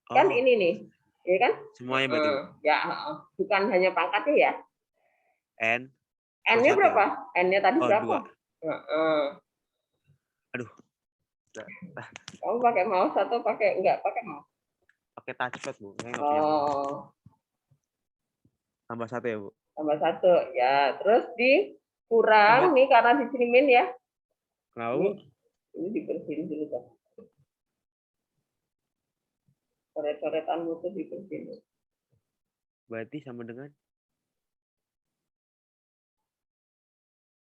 Speaker 1: Kan
Speaker 4: Oh,
Speaker 1: ini nih. Ya kan?
Speaker 4: semuanya berarti, Bu.
Speaker 1: Ya, bukan hanya pangkatnya ya.
Speaker 4: N plus
Speaker 1: N-nya
Speaker 4: 1 ya, Bu?
Speaker 1: berapa? N-nya tadi
Speaker 4: Oh,
Speaker 1: berapa?
Speaker 4: 2. Aduh.
Speaker 1: Kamu pakai mouse atau enggak pakai mouse?
Speaker 4: Pakai touchpad, Bu. Saya nggak punya mouse.
Speaker 1: Oh,
Speaker 4: Tambah 1 ya, Bu?
Speaker 1: tambah 1. Ya, terus dikurang nih karena di sini min ya.
Speaker 4: Kenapa, Bu?
Speaker 1: Ini dibersihin dulu kan. Coret-coretanmu tuh dibersihin.
Speaker 4: Berarti sama dengan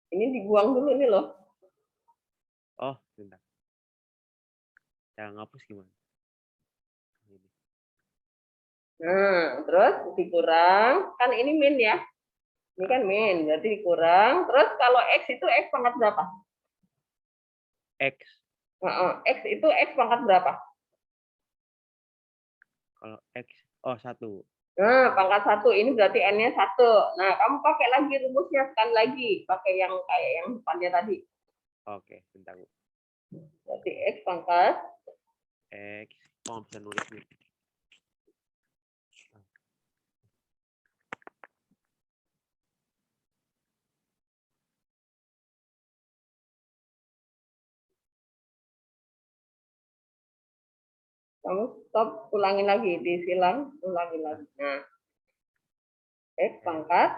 Speaker 1: Ini dibuang dulu nih loh.
Speaker 4: oh, bentar. Cara ngapus gimana? Ini.
Speaker 1: Nah, terus dikurang. Kan ini min ya. Ini kan min, berarti dikurang. Terus kalau X itu X pangkat berapa?
Speaker 4: X.
Speaker 1: X itu X pangkat berapa?
Speaker 4: Kalau X, oh 1.
Speaker 1: Nah, pangkat 1 ini berarti N-nya 1. Nah, kamu pakai lagi rumusnya sekali lagi. Pakai yang kayak yang depannya tadi.
Speaker 4: Oke, bentar, Bu.
Speaker 1: Berarti X pangkat.
Speaker 4: X. Oh, bisa nulis nih.
Speaker 1: Kamu stop, ulangin lagi. Disilang, ulangin lagi. Nah, X pangkat.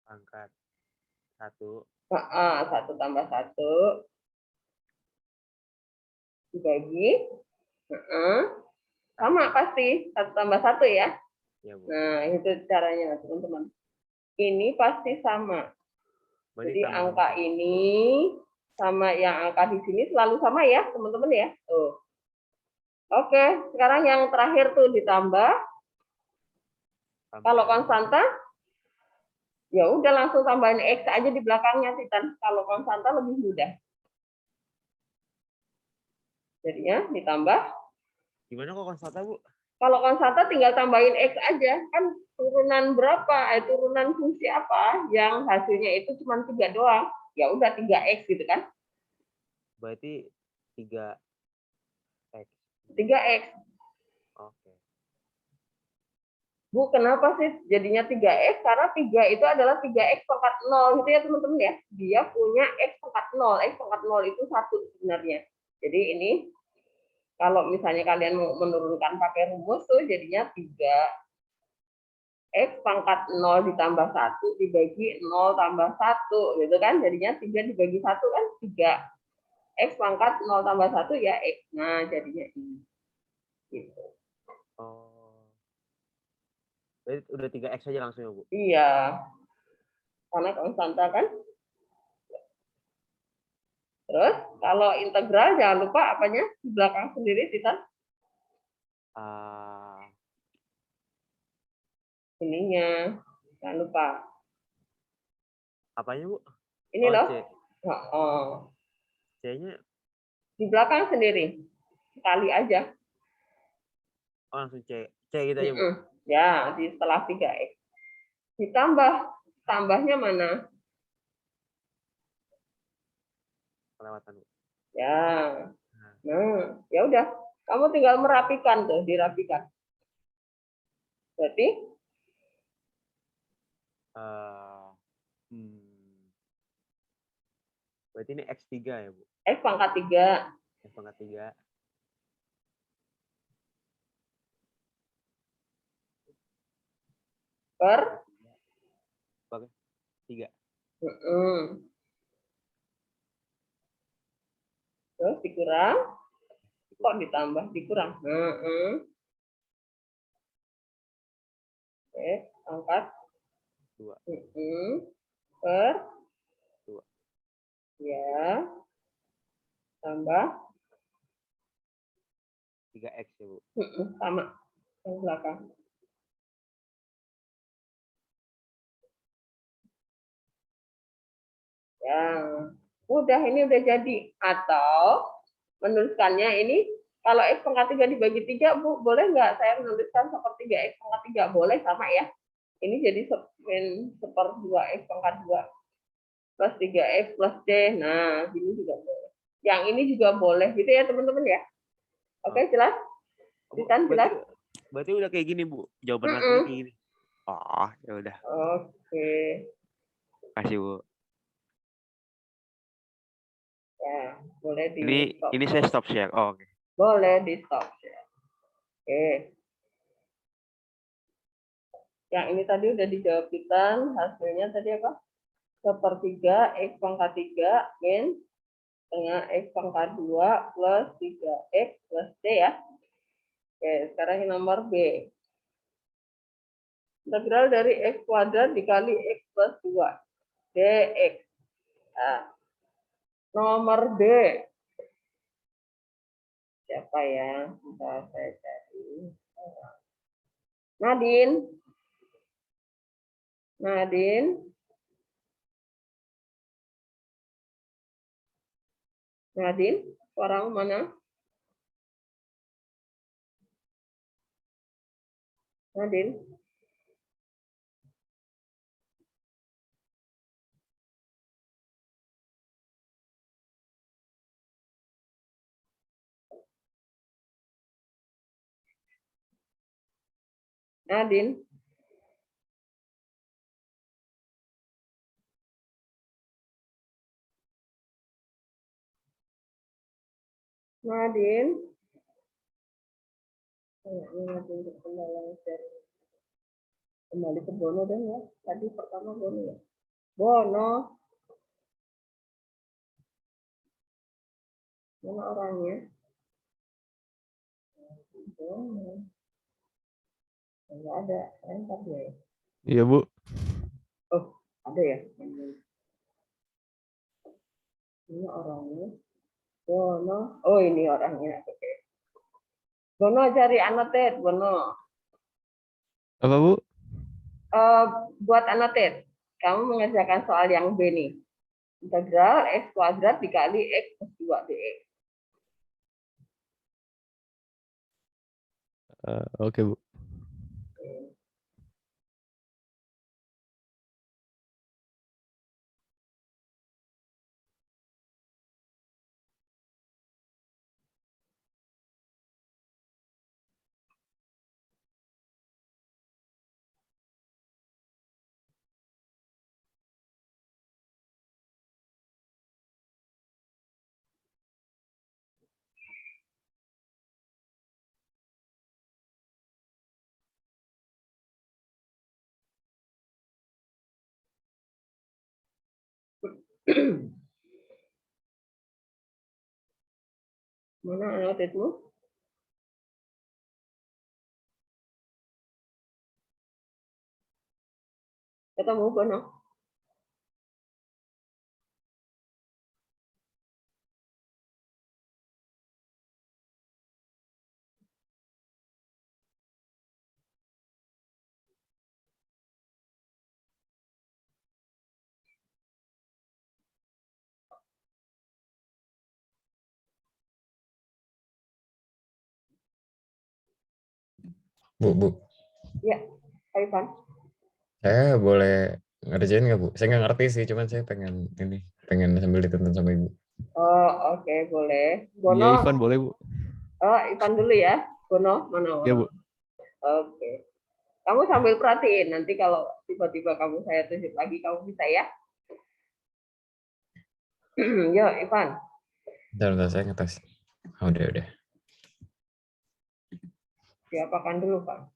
Speaker 4: Pangkat 1.
Speaker 1: 1 tambah 1. Dibagi. Sama pasti. 1 tambah 1 ya.
Speaker 4: Ya, Bu.
Speaker 1: Nah, itu caranya teman-teman. Ini pasti sama.
Speaker 4: Berarti
Speaker 1: Jadi
Speaker 4: tambah
Speaker 1: angka ini sama yang angka di sini selalu sama ya, teman-teman ya. Tuh. Oke, sekarang yang terakhir tuh ditambah. Kalau konstanta, ya udah langsung tambahin X aja di belakangnya, Titan. Kalau konstanta lebih mudah. Jadinya ditambah.
Speaker 4: Gimana kok konstanta, Bu?
Speaker 1: Kalau konstanta tinggal tambahin X aja. Kan turunan berapa, turunan fungsi apa yang hasilnya itu cuma 3 doang. Ya udah 3X gitu kan.
Speaker 4: Berarti 3X.
Speaker 1: 3X.
Speaker 4: Oke.
Speaker 1: Bu, kenapa sih jadinya 3X? Karena 3 itu adalah 3X pangkat 0 gitu ya teman-teman ya. Dia punya X pangkat 0. X pangkat 0 itu 1 sebenarnya. Jadi ini kalau misalnya kalian mau menurunkan pakai rumus tuh jadinya 3X pangkat 0 ditambah 1 dibagi 0 tambah 1 gitu kan. Jadinya 3 dibagi 1 kan 3. X pangkat 0 tambah 1 ya X. Nah, jadinya ini. Gitu.
Speaker 4: Oh. Berarti udah 3X aja langsung ya, Bu?
Speaker 1: Iya. Karena konstanta kan. Terus kalau integral jangan lupa apanya di belakang sendiri Titan. Ininya jangan lupa.
Speaker 4: Apanya, Bu?
Speaker 1: Ini loh.
Speaker 4: C. C-nya
Speaker 1: Di belakang sendiri. Sekali aja.
Speaker 4: oh langsung C. C gitu aja, Bu.
Speaker 1: Ya, di setelah 3X. Ditambah. Tambahnya mana?
Speaker 4: Kelewatan, Bu.
Speaker 1: Ya. Nah, ya udah. Kamu tinggal merapikan tuh, dirapikan. Berarti
Speaker 4: Berarti ini X3 ya, Bu?
Speaker 1: X pangkat 3
Speaker 4: X pangkat 3.
Speaker 1: per
Speaker 4: 3.
Speaker 1: Terus dikurang, kok ditambah dikurang? Oke, angkat
Speaker 4: 2.
Speaker 1: Per
Speaker 4: 2.
Speaker 1: ya tambah
Speaker 4: 3X ya, Bu?
Speaker 1: sama yang belakang. Yang udah ini udah jadi, atau menuliskannya ini kalau X pangkat 3 dibagi 3, Bu, boleh nggak saya menuliskan sepertiga X pangkat 3? Boleh, sama ya. Ini jadi seper 2 X pangkat 2 plus 3X plus C. Nah, ini juga boleh. Yang ini juga boleh gitu ya, teman-teman ya. Oke, jelas?
Speaker 4: Bu,
Speaker 1: Kan jelas?
Speaker 4: berarti udah kayak gini, Bu. Jawaban nanti kayak gini. Oh, ya udah.
Speaker 1: Oke.
Speaker 4: Kasih, Bu.
Speaker 1: Ya, boleh di stop.
Speaker 4: Ini saya stop share. Oh, oke.
Speaker 1: Boleh di stop share. Oke. Yang ini tadi udah dijawab kita, hasilnya tadi apa? Sepertiga X pangkat 3 min dengan X pangkat 2 plus 3X plus C ya. Oke, sekarang yang nomor B. Integral dari X kuadrat dikali X plus 2. dx. Nah, nomor D. Siapa ya? Bisa saya cari. Nadine. Nadine, orang mana? Nadine. Nadine. Nadine. Kembali ke Bono deh ya. Tadi pertama Bono ya. Bono. Mana orangnya? Bono. Enggak ada. Entar dia ya.
Speaker 3: Iya, Bu.
Speaker 1: Oh, ada ya. Ini orangnya. Bono. Oh, ini orangnya. Oke. Bono cari annotate, Bono.
Speaker 3: Apa, Bu?
Speaker 1: Buat annotate. Kamu mengerjakan soal yang B nih. Integral X kuadrat dikali X plus 2 dx.
Speaker 3: Oke, Bu. Mana annotate-mu? Ketemu, Bono? Bu.
Speaker 1: Ya, Pak Ivan.
Speaker 3: Saya boleh ngerjain nggak, Bu? Saya nggak ngerti sih, cuman saya pengen sambil ditonton sama Ibu.
Speaker 1: Oh, oke, boleh. Bono.
Speaker 3: Iya, Ivan boleh, Bu.
Speaker 1: Oh, Ivan dulu ya. Bono, mana?
Speaker 3: Iya, Bu.
Speaker 1: Oke. Kamu sambil perhatiin. Nanti kalau tiba-tiba saya tunjuk lagi, kamu bisa ya. Yo, Ivan.
Speaker 3: Bentar, saya ngetes. Oh, udah.
Speaker 1: Diapakan dulu, Pak?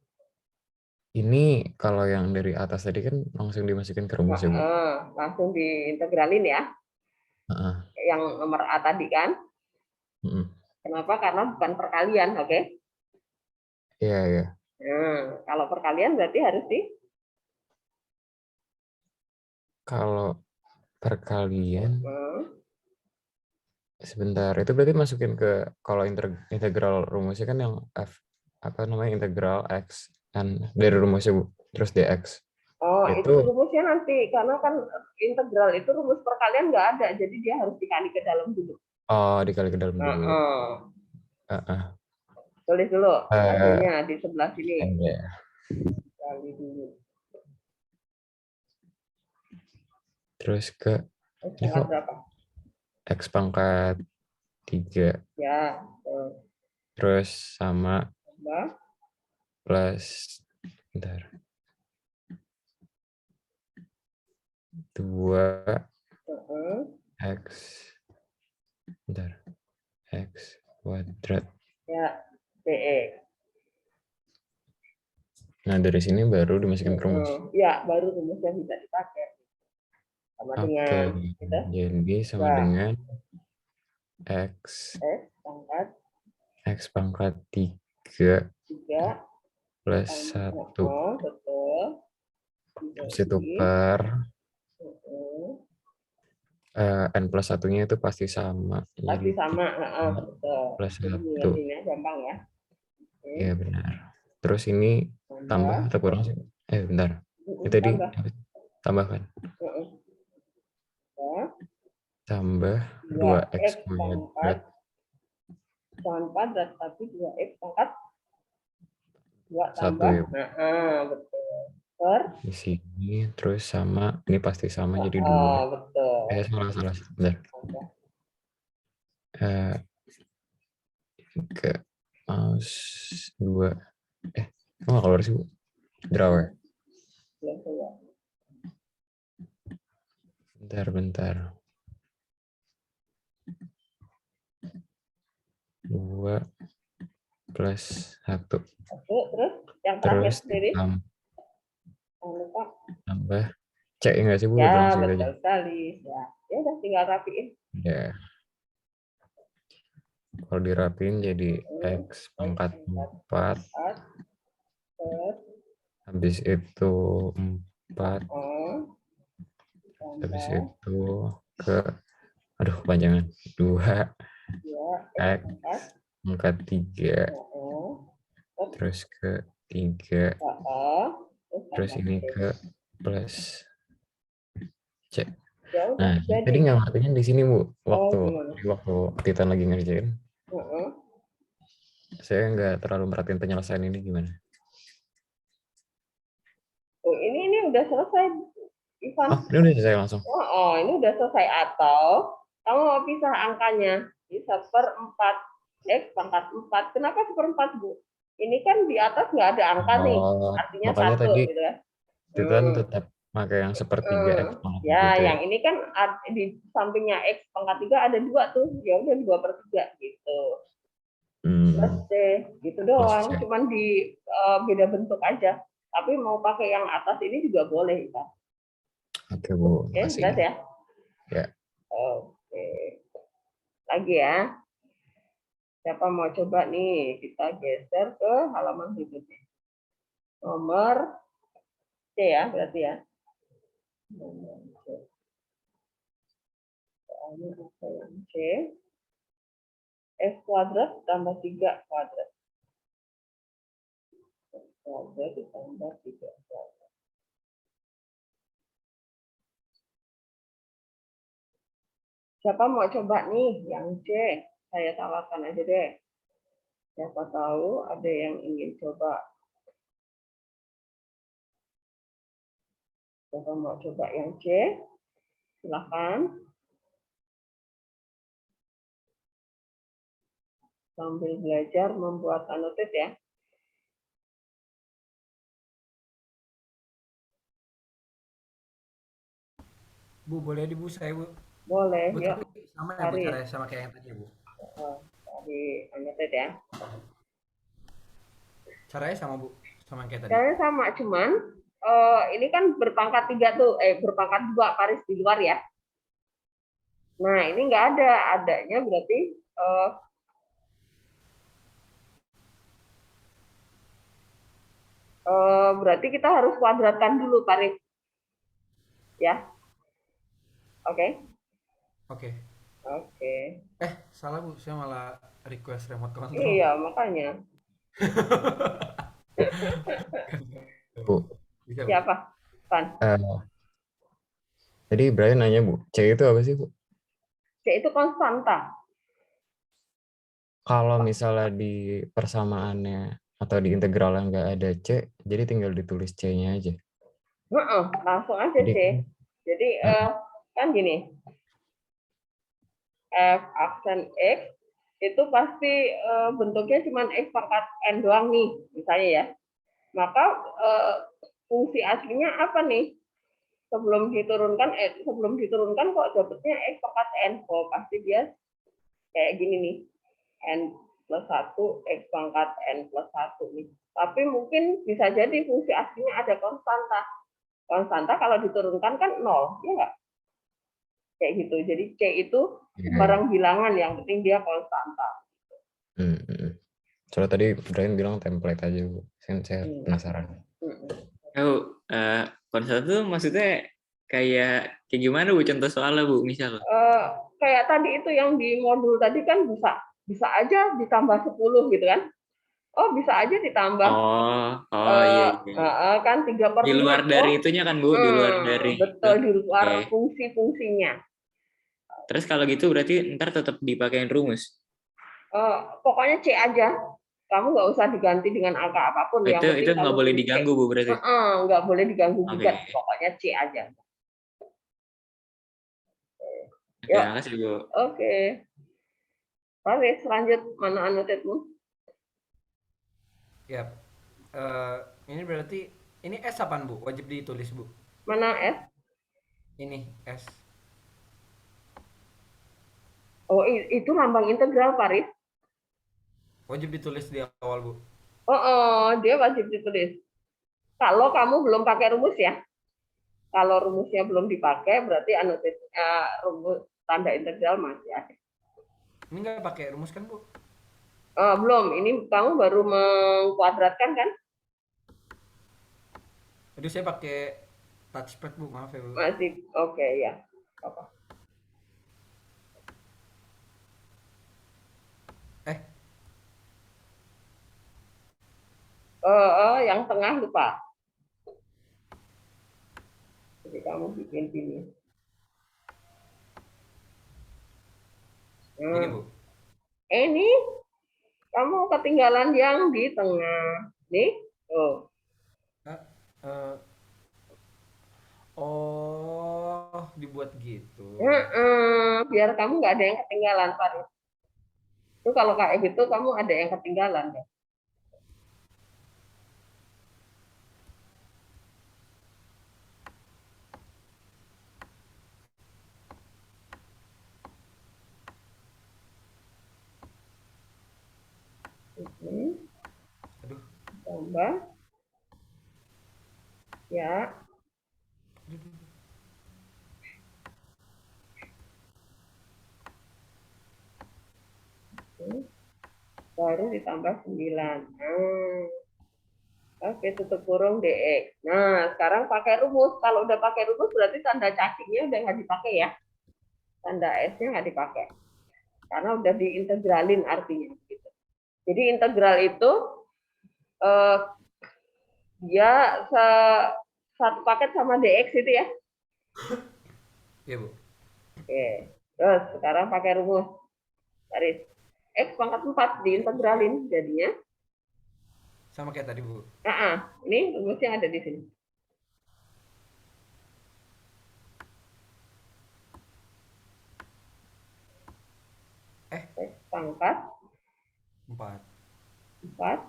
Speaker 3: Ini kalau yang dari atas tadi kan langsung dimasukin ke rumus ya, Bu?
Speaker 1: Langsung diintegralin ya.
Speaker 3: Heeh.
Speaker 1: Yang nomor A tadi kan.
Speaker 3: Mm-mm.
Speaker 1: Kenapa? Karena bukan perkalian, oke?
Speaker 3: Iya.
Speaker 1: Kalau perkalian berarti harus di
Speaker 3: Kalau perkalian,
Speaker 1: hmm,
Speaker 3: sebentar, itu berarti masukin ke, kalau integral rumusnya kan yang f, apa namanya, integral x, kan dari rumusnya, Bu, terus dx.
Speaker 1: Oh, itu
Speaker 3: Itu,
Speaker 1: rumusnya nanti karena kan integral itu rumus perkalian nggak ada, jadi dia harus dikali ke dalam dulu.
Speaker 3: oh, dikali ke dalam dulu.
Speaker 1: Heeh.
Speaker 3: Heeh.
Speaker 1: Tulis dulu
Speaker 3: Eh,
Speaker 1: hasilnya di sebelah sini.
Speaker 3: iya.
Speaker 1: Kali dulu.
Speaker 3: Terus ke, ini
Speaker 1: Pangkat
Speaker 3: kok
Speaker 1: berapa?
Speaker 3: x pangkat 3,
Speaker 1: Ya,
Speaker 3: terus sama
Speaker 1: tambah.
Speaker 3: plus, bentar, 2
Speaker 1: Heeh.
Speaker 3: x, bentar, x kuadrat.
Speaker 1: Ya, DE.
Speaker 3: Nah, dari sini baru dimasukin ke rumus.
Speaker 1: Ya, baru rumusnya bisa dipakai. Sama
Speaker 3: Oke,
Speaker 1: dengan gitu.
Speaker 3: jadi sama
Speaker 1: Ya,
Speaker 3: dengan x
Speaker 1: pangkat
Speaker 3: x pangkat 3
Speaker 1: 3
Speaker 3: plus
Speaker 1: tambah
Speaker 3: 1,
Speaker 1: betul.
Speaker 3: terus itu
Speaker 1: Jadi,
Speaker 3: per
Speaker 1: heeh.
Speaker 3: n plus satunya itu pasti sama.
Speaker 1: Pasti
Speaker 3: Jadi
Speaker 1: sama,
Speaker 3: 3
Speaker 1: betul.
Speaker 3: plus
Speaker 1: Jadi
Speaker 3: 1.
Speaker 1: ngingetinnya gampang ya. Oke,
Speaker 3: Iya benar. Terus ini tambah
Speaker 1: tambah,
Speaker 3: atau kurang sih? Bentar. Ini tadi
Speaker 1: tambah,
Speaker 3: tambahkan.
Speaker 1: heeh. Ya,
Speaker 3: Tambah
Speaker 1: 2x
Speaker 3: 2x
Speaker 1: pangkat
Speaker 3: kuadrat
Speaker 1: kuadrat tapi 2x pangkat 2
Speaker 3: 1
Speaker 1: tambah,
Speaker 3: ya, Bu.
Speaker 1: betul. Per,
Speaker 3: Di sini terus sama, ini pasti sama jadi 2.
Speaker 1: betul.
Speaker 3: Salah. Bentar.
Speaker 1: Tambah.
Speaker 3: Eh, ke mouse 2. Kok nggak keluar sih, Bu? Drawer.
Speaker 1: Ya, ya.
Speaker 3: Bentar. 2 plus 1.
Speaker 1: Oke, terus yang terakhir
Speaker 3: Terus
Speaker 1: sendiri,
Speaker 3: ditambah
Speaker 1: jangan lupa.
Speaker 3: C enggak sih, Bu? Udah
Speaker 1: Ya,
Speaker 3: langsung gitu aja.
Speaker 1: betul sekali. Ya, ya udah tinggal rapiin.
Speaker 3: Ya. Kalau dirapiin jadi x
Speaker 1: X
Speaker 3: pangkat
Speaker 1: pangkat
Speaker 3: 4,
Speaker 1: 4 per,
Speaker 3: habis itu 4, habis
Speaker 1: tambah
Speaker 3: itu ke, aduh panjangan, 2
Speaker 1: 2 X
Speaker 3: x
Speaker 1: pangkat,
Speaker 3: pangkat 3,
Speaker 1: per,
Speaker 3: terus ke 3, terus
Speaker 1: tambah
Speaker 3: ini
Speaker 1: C.
Speaker 3: ke plus C.
Speaker 1: Ya udah,
Speaker 3: Nah, tadi
Speaker 1: jadi.
Speaker 3: nggak ngertinya di sini, Bu.
Speaker 1: Oh,
Speaker 3: Waktu
Speaker 1: gimana?
Speaker 3: waktu Titan lagi ngerjain,
Speaker 1: Heeh.
Speaker 3: saya nggak terlalu merhatiin penyelesaian ini gimana.
Speaker 1: Oh, ini udah selesai, Ivan.
Speaker 3: Oh, ini udah selesai langsung.
Speaker 1: Ini udah selesai atau kamu mau pisah angkanya bisa per 4 X pangkat 4. Kenapa seperempat, Bu? Ini kan di atas nggak ada angka nih,
Speaker 3: Oh,
Speaker 1: artinya
Speaker 3: makanya
Speaker 1: 1
Speaker 3: tadi
Speaker 1: gitu ya.
Speaker 3: Titan tetap pakai yang sepertiga x pangkat
Speaker 1: Ya,
Speaker 3: gitu ya.
Speaker 1: yang ini kan di sampingnya X pangkat 3 ada 2 tuh. Ya udah 2/3 gitu. Plus
Speaker 3: Hmm,
Speaker 1: C, gitu
Speaker 3: plus
Speaker 1: doang.
Speaker 3: C.
Speaker 1: Cuman di beda bentuk aja. Tapi mau pakai yang atas ini juga boleh, Pak.
Speaker 3: Oke, Bu.
Speaker 1: Oke,
Speaker 3: Makasih.
Speaker 1: jelas ya?
Speaker 3: Ya.
Speaker 1: Oke. Lagi ya. Siapa mau coba nih? Kita geser ke halaman berikutnya. Nomor C ya, berarti ya. Nomor C. Soalnya apa yang C? X kuadrat tambah 3 kuadrat. X kuadrat ditambah 3 kuadrat. Siapa mau coba nih yang C? Saya tawarkan aja deh. Siapa tahu ada yang ingin coba. Siapa mau coba yang C? Silahkan. Sambil belajar membuat anotate ya.
Speaker 5: Bu, boleh di Bu saya, Bu.
Speaker 1: Boleh,
Speaker 5: Bu,
Speaker 1: yuk.
Speaker 5: tapi sama ya Bu
Speaker 1: Cari.
Speaker 5: caranya sama kayak yang tadi ya Bu.
Speaker 1: Cari annotate ya.
Speaker 5: Caranya sama Bu, sama yang kayak tadi.
Speaker 1: Caranya sama, cuman ini kan berpangkat 3 tuh, berpangkat 2 Paris di luar ya. Nah, ini nggak ada, adanya berarti berarti kita harus kuadratkan dulu Paris. Ya. Oke.
Speaker 5: Oke.
Speaker 1: Oke.
Speaker 5: Salah Bu, saya malah request remote control.
Speaker 1: Iya, makanya.
Speaker 3: Bu.
Speaker 5: Bisa Bu.
Speaker 1: Siapa? Pan.
Speaker 3: Tadi Brian nanya Bu, C itu apa sih Bu?
Speaker 1: C itu konstanta.
Speaker 3: Kalau misalnya di persamaannya atau di integralnya nggak ada C, jadi tinggal ditulis C-nya aja.
Speaker 1: Langsung aja
Speaker 3: Jadi
Speaker 1: C. Jadi kan gini, f aksen x itu pasti bentuknya cuma x pangkat n doang nih, misalnya ya. Maka fungsi aslinya apa nih? Sebelum diturunkan kok dapetnya x pangkat n. Oh, pasti dia kayak gini nih. N plus 1, x pangkat n plus 1 nih. Tapi mungkin bisa jadi fungsi aslinya ada konstanta. Konstanta kalau diturunkan kan 0, ya nggak? Kayak gitu. Jadi C itu barang bilangan, yang penting dia konstanta.
Speaker 3: Soalnya tadi Brian bilang template aja Bu. Saya penasaran.
Speaker 6: Oh, konstanta tuh maksudnya kayak gimana Bu contoh soalnya Bu misal?
Speaker 1: Kayak tadi itu yang di modul tadi kan bisa aja ditambah 10 gitu kan? Oh, bisa aja ditambah.
Speaker 6: Iya.
Speaker 1: Kan 3/5.
Speaker 6: Di luar dari itunya kan Bu, di luar dari.
Speaker 1: Betul, di luar
Speaker 6: Oke.
Speaker 1: fungsi-fungsinya.
Speaker 6: Terus kalau gitu berarti ntar tetap dipakein rumus.
Speaker 1: Pokoknya C aja. Kamu nggak usah diganti dengan angka apapun. Yang
Speaker 6: Itu
Speaker 1: penting
Speaker 6: nggak
Speaker 1: kamu
Speaker 6: boleh
Speaker 1: tulis C.
Speaker 6: diganggu Bu berarti.
Speaker 1: Nggak boleh diganggu
Speaker 6: Oke.
Speaker 1: juga. Pokoknya C aja.
Speaker 6: Oke,
Speaker 1: Yuk.
Speaker 6: makasih Bu.
Speaker 1: Oke. Paris, lanjut. Mana annotate-mu?
Speaker 5: Ya. Ini berarti ini S apaan Bu? Wajib ditulis Bu.
Speaker 1: Mana S?
Speaker 5: Ini S.
Speaker 1: Oh, itu lambang integral, Paris.
Speaker 5: Wajib ditulis di awal Bu.
Speaker 1: Dia wajib ditulis. Kalau kamu belum pakai rumus ya. Kalau rumusnya belum dipakai, berarti annotate rumus tanda integral masih ada.
Speaker 5: Ini nggak pakai rumus kan Bu?
Speaker 1: Belum. Ini kamu baru mengkuadratkan kan?
Speaker 5: Aduh, saya pakai touchpad Bu, maaf ya Bu.
Speaker 1: Masih. Oke, ya. Apa? Yang tengah lupa. Jadi kamu bikin ini.
Speaker 5: Ini Bu.
Speaker 1: Ini kamu ketinggalan yang di tengah. Nih.
Speaker 5: Dibuat gitu.
Speaker 1: Biar kamu nggak ada yang ketinggalan, Farid. Itu kalau kayak gitu kamu ada yang ketinggalan ya.
Speaker 5: Aduh.
Speaker 1: Tambah. Ya. Baru ditambah 9. Oke, tutup kurung DX. Nah, sekarang pakai rumus. Kalau udah pakai rumus berarti tanda cacingnya udah nggak dipakai ya. Tanda S-nya nggak dipakai. Karena udah diintegralin artinya. Gitu. Jadi integral itu dia satu paket sama DX itu ya.
Speaker 5: Iya Bu.
Speaker 1: Oke. Terus sekarang pakai rumus. Garis. X pangkat 4 diintegralin jadinya.
Speaker 5: Sama kayak tadi Bu.
Speaker 1: Ini rumusnya ada di sini. X pangkat
Speaker 5: 4.
Speaker 1: 4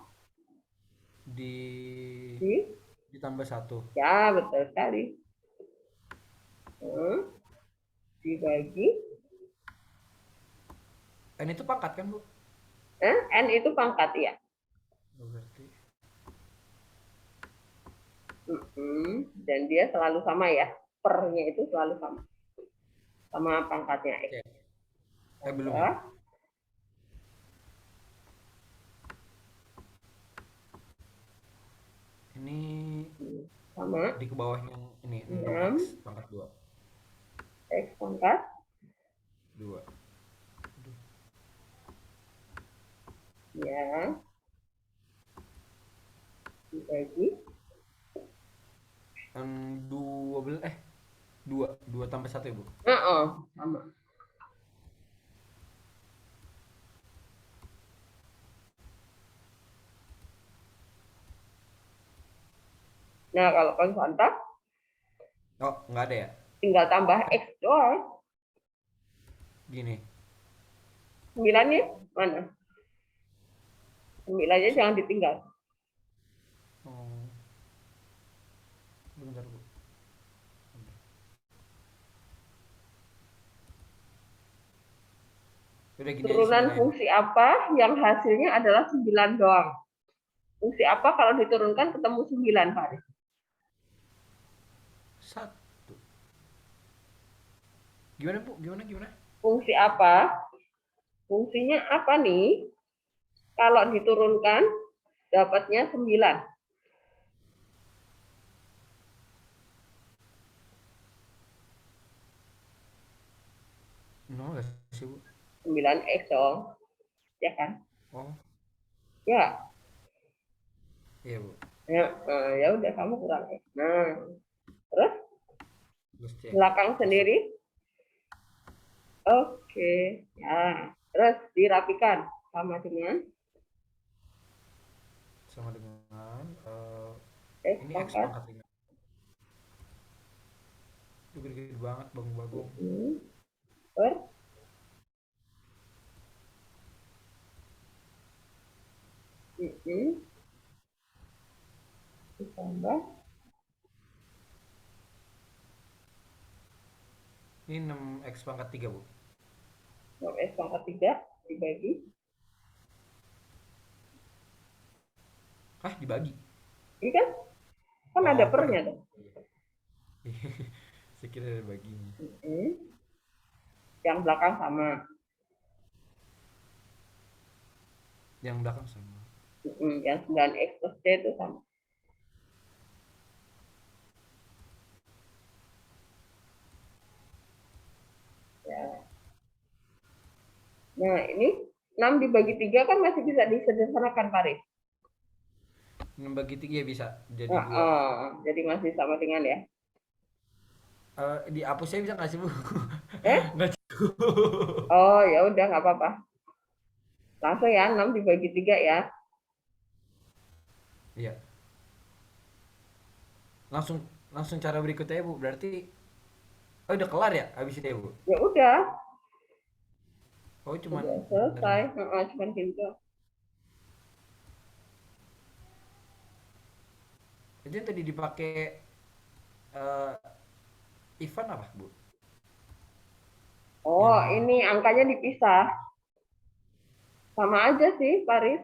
Speaker 5: ditambah 1.
Speaker 1: Ya, betul sekali. dibagi
Speaker 5: N itu pangkat kan, Bu?
Speaker 1: N itu pangkat ya.
Speaker 5: Berarti
Speaker 1: Dan dia selalu sama ya. Per-nya itu selalu sama. Sama pangkatnya X.
Speaker 5: cek. Belum ya?
Speaker 1: Ya.
Speaker 5: Ini
Speaker 1: Sama
Speaker 5: di ke bawahnya ini
Speaker 1: 6
Speaker 5: X pangkat 2.
Speaker 1: X pangkat
Speaker 5: 2.
Speaker 1: ya dibagi
Speaker 5: 12 2 tambah 1 ya, Bu?
Speaker 1: sama. Nah, kalau konstanta
Speaker 5: Oh, nggak ada ya?
Speaker 1: tinggal tambah X doang.
Speaker 5: Gini.
Speaker 1: 9-nya mana? 9-nya jangan ditinggal.
Speaker 5: Oh. Bentar, Bu. Udah gini aja
Speaker 1: Turunan
Speaker 5: 9 aja.
Speaker 1: fungsi apa yang hasilnya adalah 9 doang? Fungsi apa kalau diturunkan ketemu 9, Faris?
Speaker 5: 1. Gimana, Bu? Gimana?
Speaker 1: Fungsi apa? Fungsinya apa nih? Kalau diturunkan dapatnya 9.
Speaker 5: No, nggak sih, Bu?
Speaker 1: 9X dong. Ya kan?
Speaker 5: Oh,
Speaker 1: Ya.
Speaker 5: iya, Bu.
Speaker 1: Ya udah kamu kurang X. Nah, terus
Speaker 5: Terus cek.
Speaker 1: belakang sendiri. Oke. Ya. Terus dirapikan sama dengan X
Speaker 5: Ini X
Speaker 1: pangkat
Speaker 5: pangkat 5. Itu gede banget, Bang.
Speaker 1: per ditambah
Speaker 5: Ini 6X pangkat 3, Bu.
Speaker 1: X pangkat 3 dibagi.
Speaker 5: Dibagi.
Speaker 1: Ini kan ada pernya dong.
Speaker 5: Saya kira ada baginya.
Speaker 1: Yang belakang sama.
Speaker 5: Yang belakang sama.
Speaker 1: Yang 9X plus C itu sama. Ya. Nah, ini 6 dibagi 3 kan masih bisa disederhanakan, Faris.
Speaker 5: 6 bagi 3 ya bisa jadi 2.
Speaker 1: Jadi masih sama dengan ya.
Speaker 5: Dihapusnya bisa nggak sih, Bu?
Speaker 1: Eh?
Speaker 5: Nggak cukup.
Speaker 1: Oh, ya udah nggak apa-apa. Langsung ya, 6 dibagi 3 ya.
Speaker 5: Iya. Langsung cara berikutnya ya, Bu. Berarti udah kelar ya habis itu ya, Bu?
Speaker 1: Ya udah,
Speaker 5: Oh, cuman
Speaker 1: udah selesai. Cuman gitu.
Speaker 5: Itu yang tadi dipakai Ivan apa, Bu?
Speaker 1: Oh,
Speaker 5: Yang
Speaker 1: ini angkanya dipisah. Sama aja sih, Faris.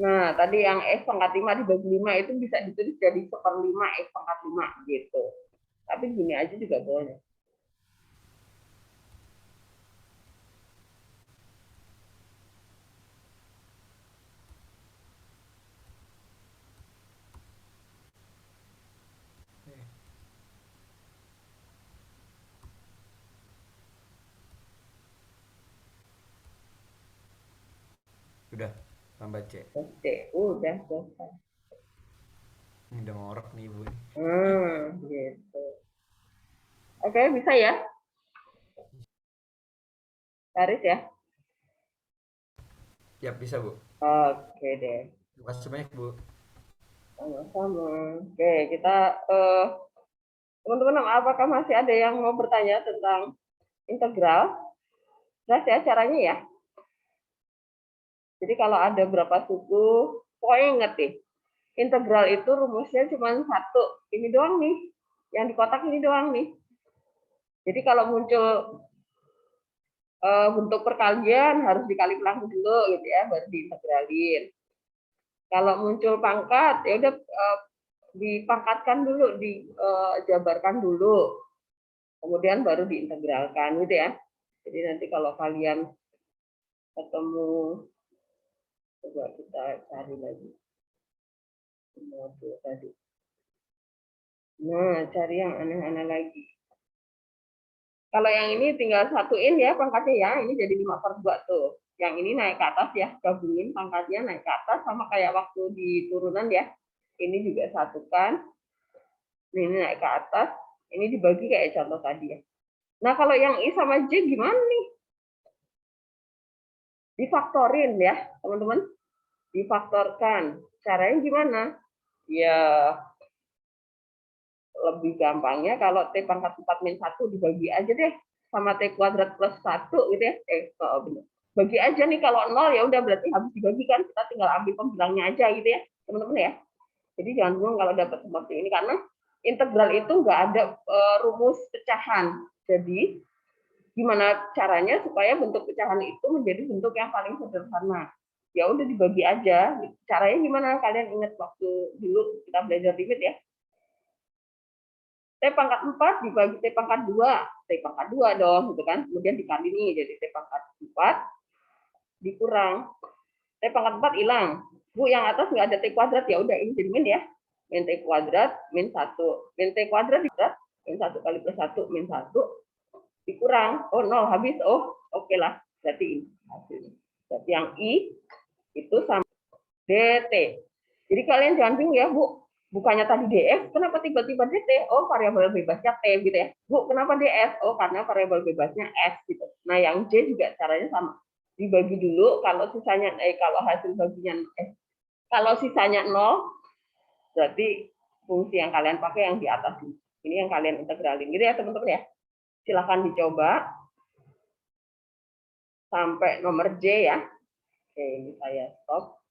Speaker 1: Nah, tadi yang X pangkat 5 dibagi 5 itu bisa ditulis jadi 1/5 X pangkat 5 gitu. Tapi gini aja juga boleh.
Speaker 5: udah tambah C.
Speaker 1: Oke, udah selesai.
Speaker 5: Ini udah ngorok nih, Bu.
Speaker 1: Gitu. Oke, bisa ya? Faris ya?
Speaker 5: Ya, bisa, Bu.
Speaker 1: Oke deh.
Speaker 5: Terima kasih banyak, Bu.
Speaker 1: Sama-sama. Oke, kita teman-teman, apakah masih ada yang mau bertanya tentang integral? Jelas ya caranya ya. Jadi kalau ada berapa suku, pokoknya ingat nih, integral itu rumusnya cuma satu. Ini doang nih, yang di kotak ini doang nih. Jadi kalau muncul bentuk perkalian harus dikali pelan dulu gitu ya, baru diintegralin. Kalau muncul pangkat ya udah dipangkatkan dulu, dijabarkan dulu, kemudian baru diintegralkan gitu ya. Jadi nanti kalau kalian ketemu, coba kita cari lagi modul tadi. Nah, cari yang aneh-aneh lagi. Kalau yang ini tinggal satuin ya pangkatnya ya, ini jadi 5/2 tuh. Yang ini naik ke atas ya, gabungin pangkatnya naik ke atas sama kayak waktu di turunan ya. Ini juga satukan. Ini naik ke atas, ini dibagi kayak contoh tadi ya. Nah, kalau yang I sama J gimana nih? Difaktorin ya, teman-teman. Difaktorkan. Caranya gimana? Ya, lebih gampangnya kalau T pangkat 4 min 1 dibagi aja deh sama T kuadrat plus 1 gitu ya. Benar. Bagi aja nih, kalau 0 ya udah berarti habis dibagikan, kita tinggal ambil pembilangnya aja gitu ya, teman-teman ya. Jadi jangan bingung kalau dapat seperti ini, karena integral itu nggak ada rumus pecahan. Jadi gimana caranya supaya bentuk pecahan itu menjadi bentuk yang paling sederhana? Ya udah dibagi aja. Caranya gimana? Kalian ingat waktu dulu kita belajar limit ya? T pangkat 4 dibagi T pangkat 2, T pangkat 2 dong, gitu kan. Kemudian dikali nih, jadi T pangkat 4 dikurang. T pangkat 4 hilang. Bu, yang atas nggak ada T kuadrat, ya udah ini jadi min ya. Min T kuadrat, min 1. Min T kuadrat, min 1 kali plus 1, min 1. Dikurang. Oh, 0, habis. Oh, oke lah. Berarti ini hasilnya. Berarti yang I itu sama DT. Jadi kalian jangan bingung ya, Bu. Bukannya tadi DF, kenapa tiba-tiba DT? Oh, variabel bebasnya T gitu ya. Bu, kenapa DF? Oh, karena variabel bebasnya S gitu. Nah, yang J juga caranya sama. Dibagi dulu, kalau sisanya kalau hasil baginya kalau sisanya 0, berarti fungsi yang kalian pakai yang di atas ini. Ini yang kalian integralin gitu ya, teman-teman ya. Silahkan dicoba sampai nomor J ya. Oke, ini saya stop.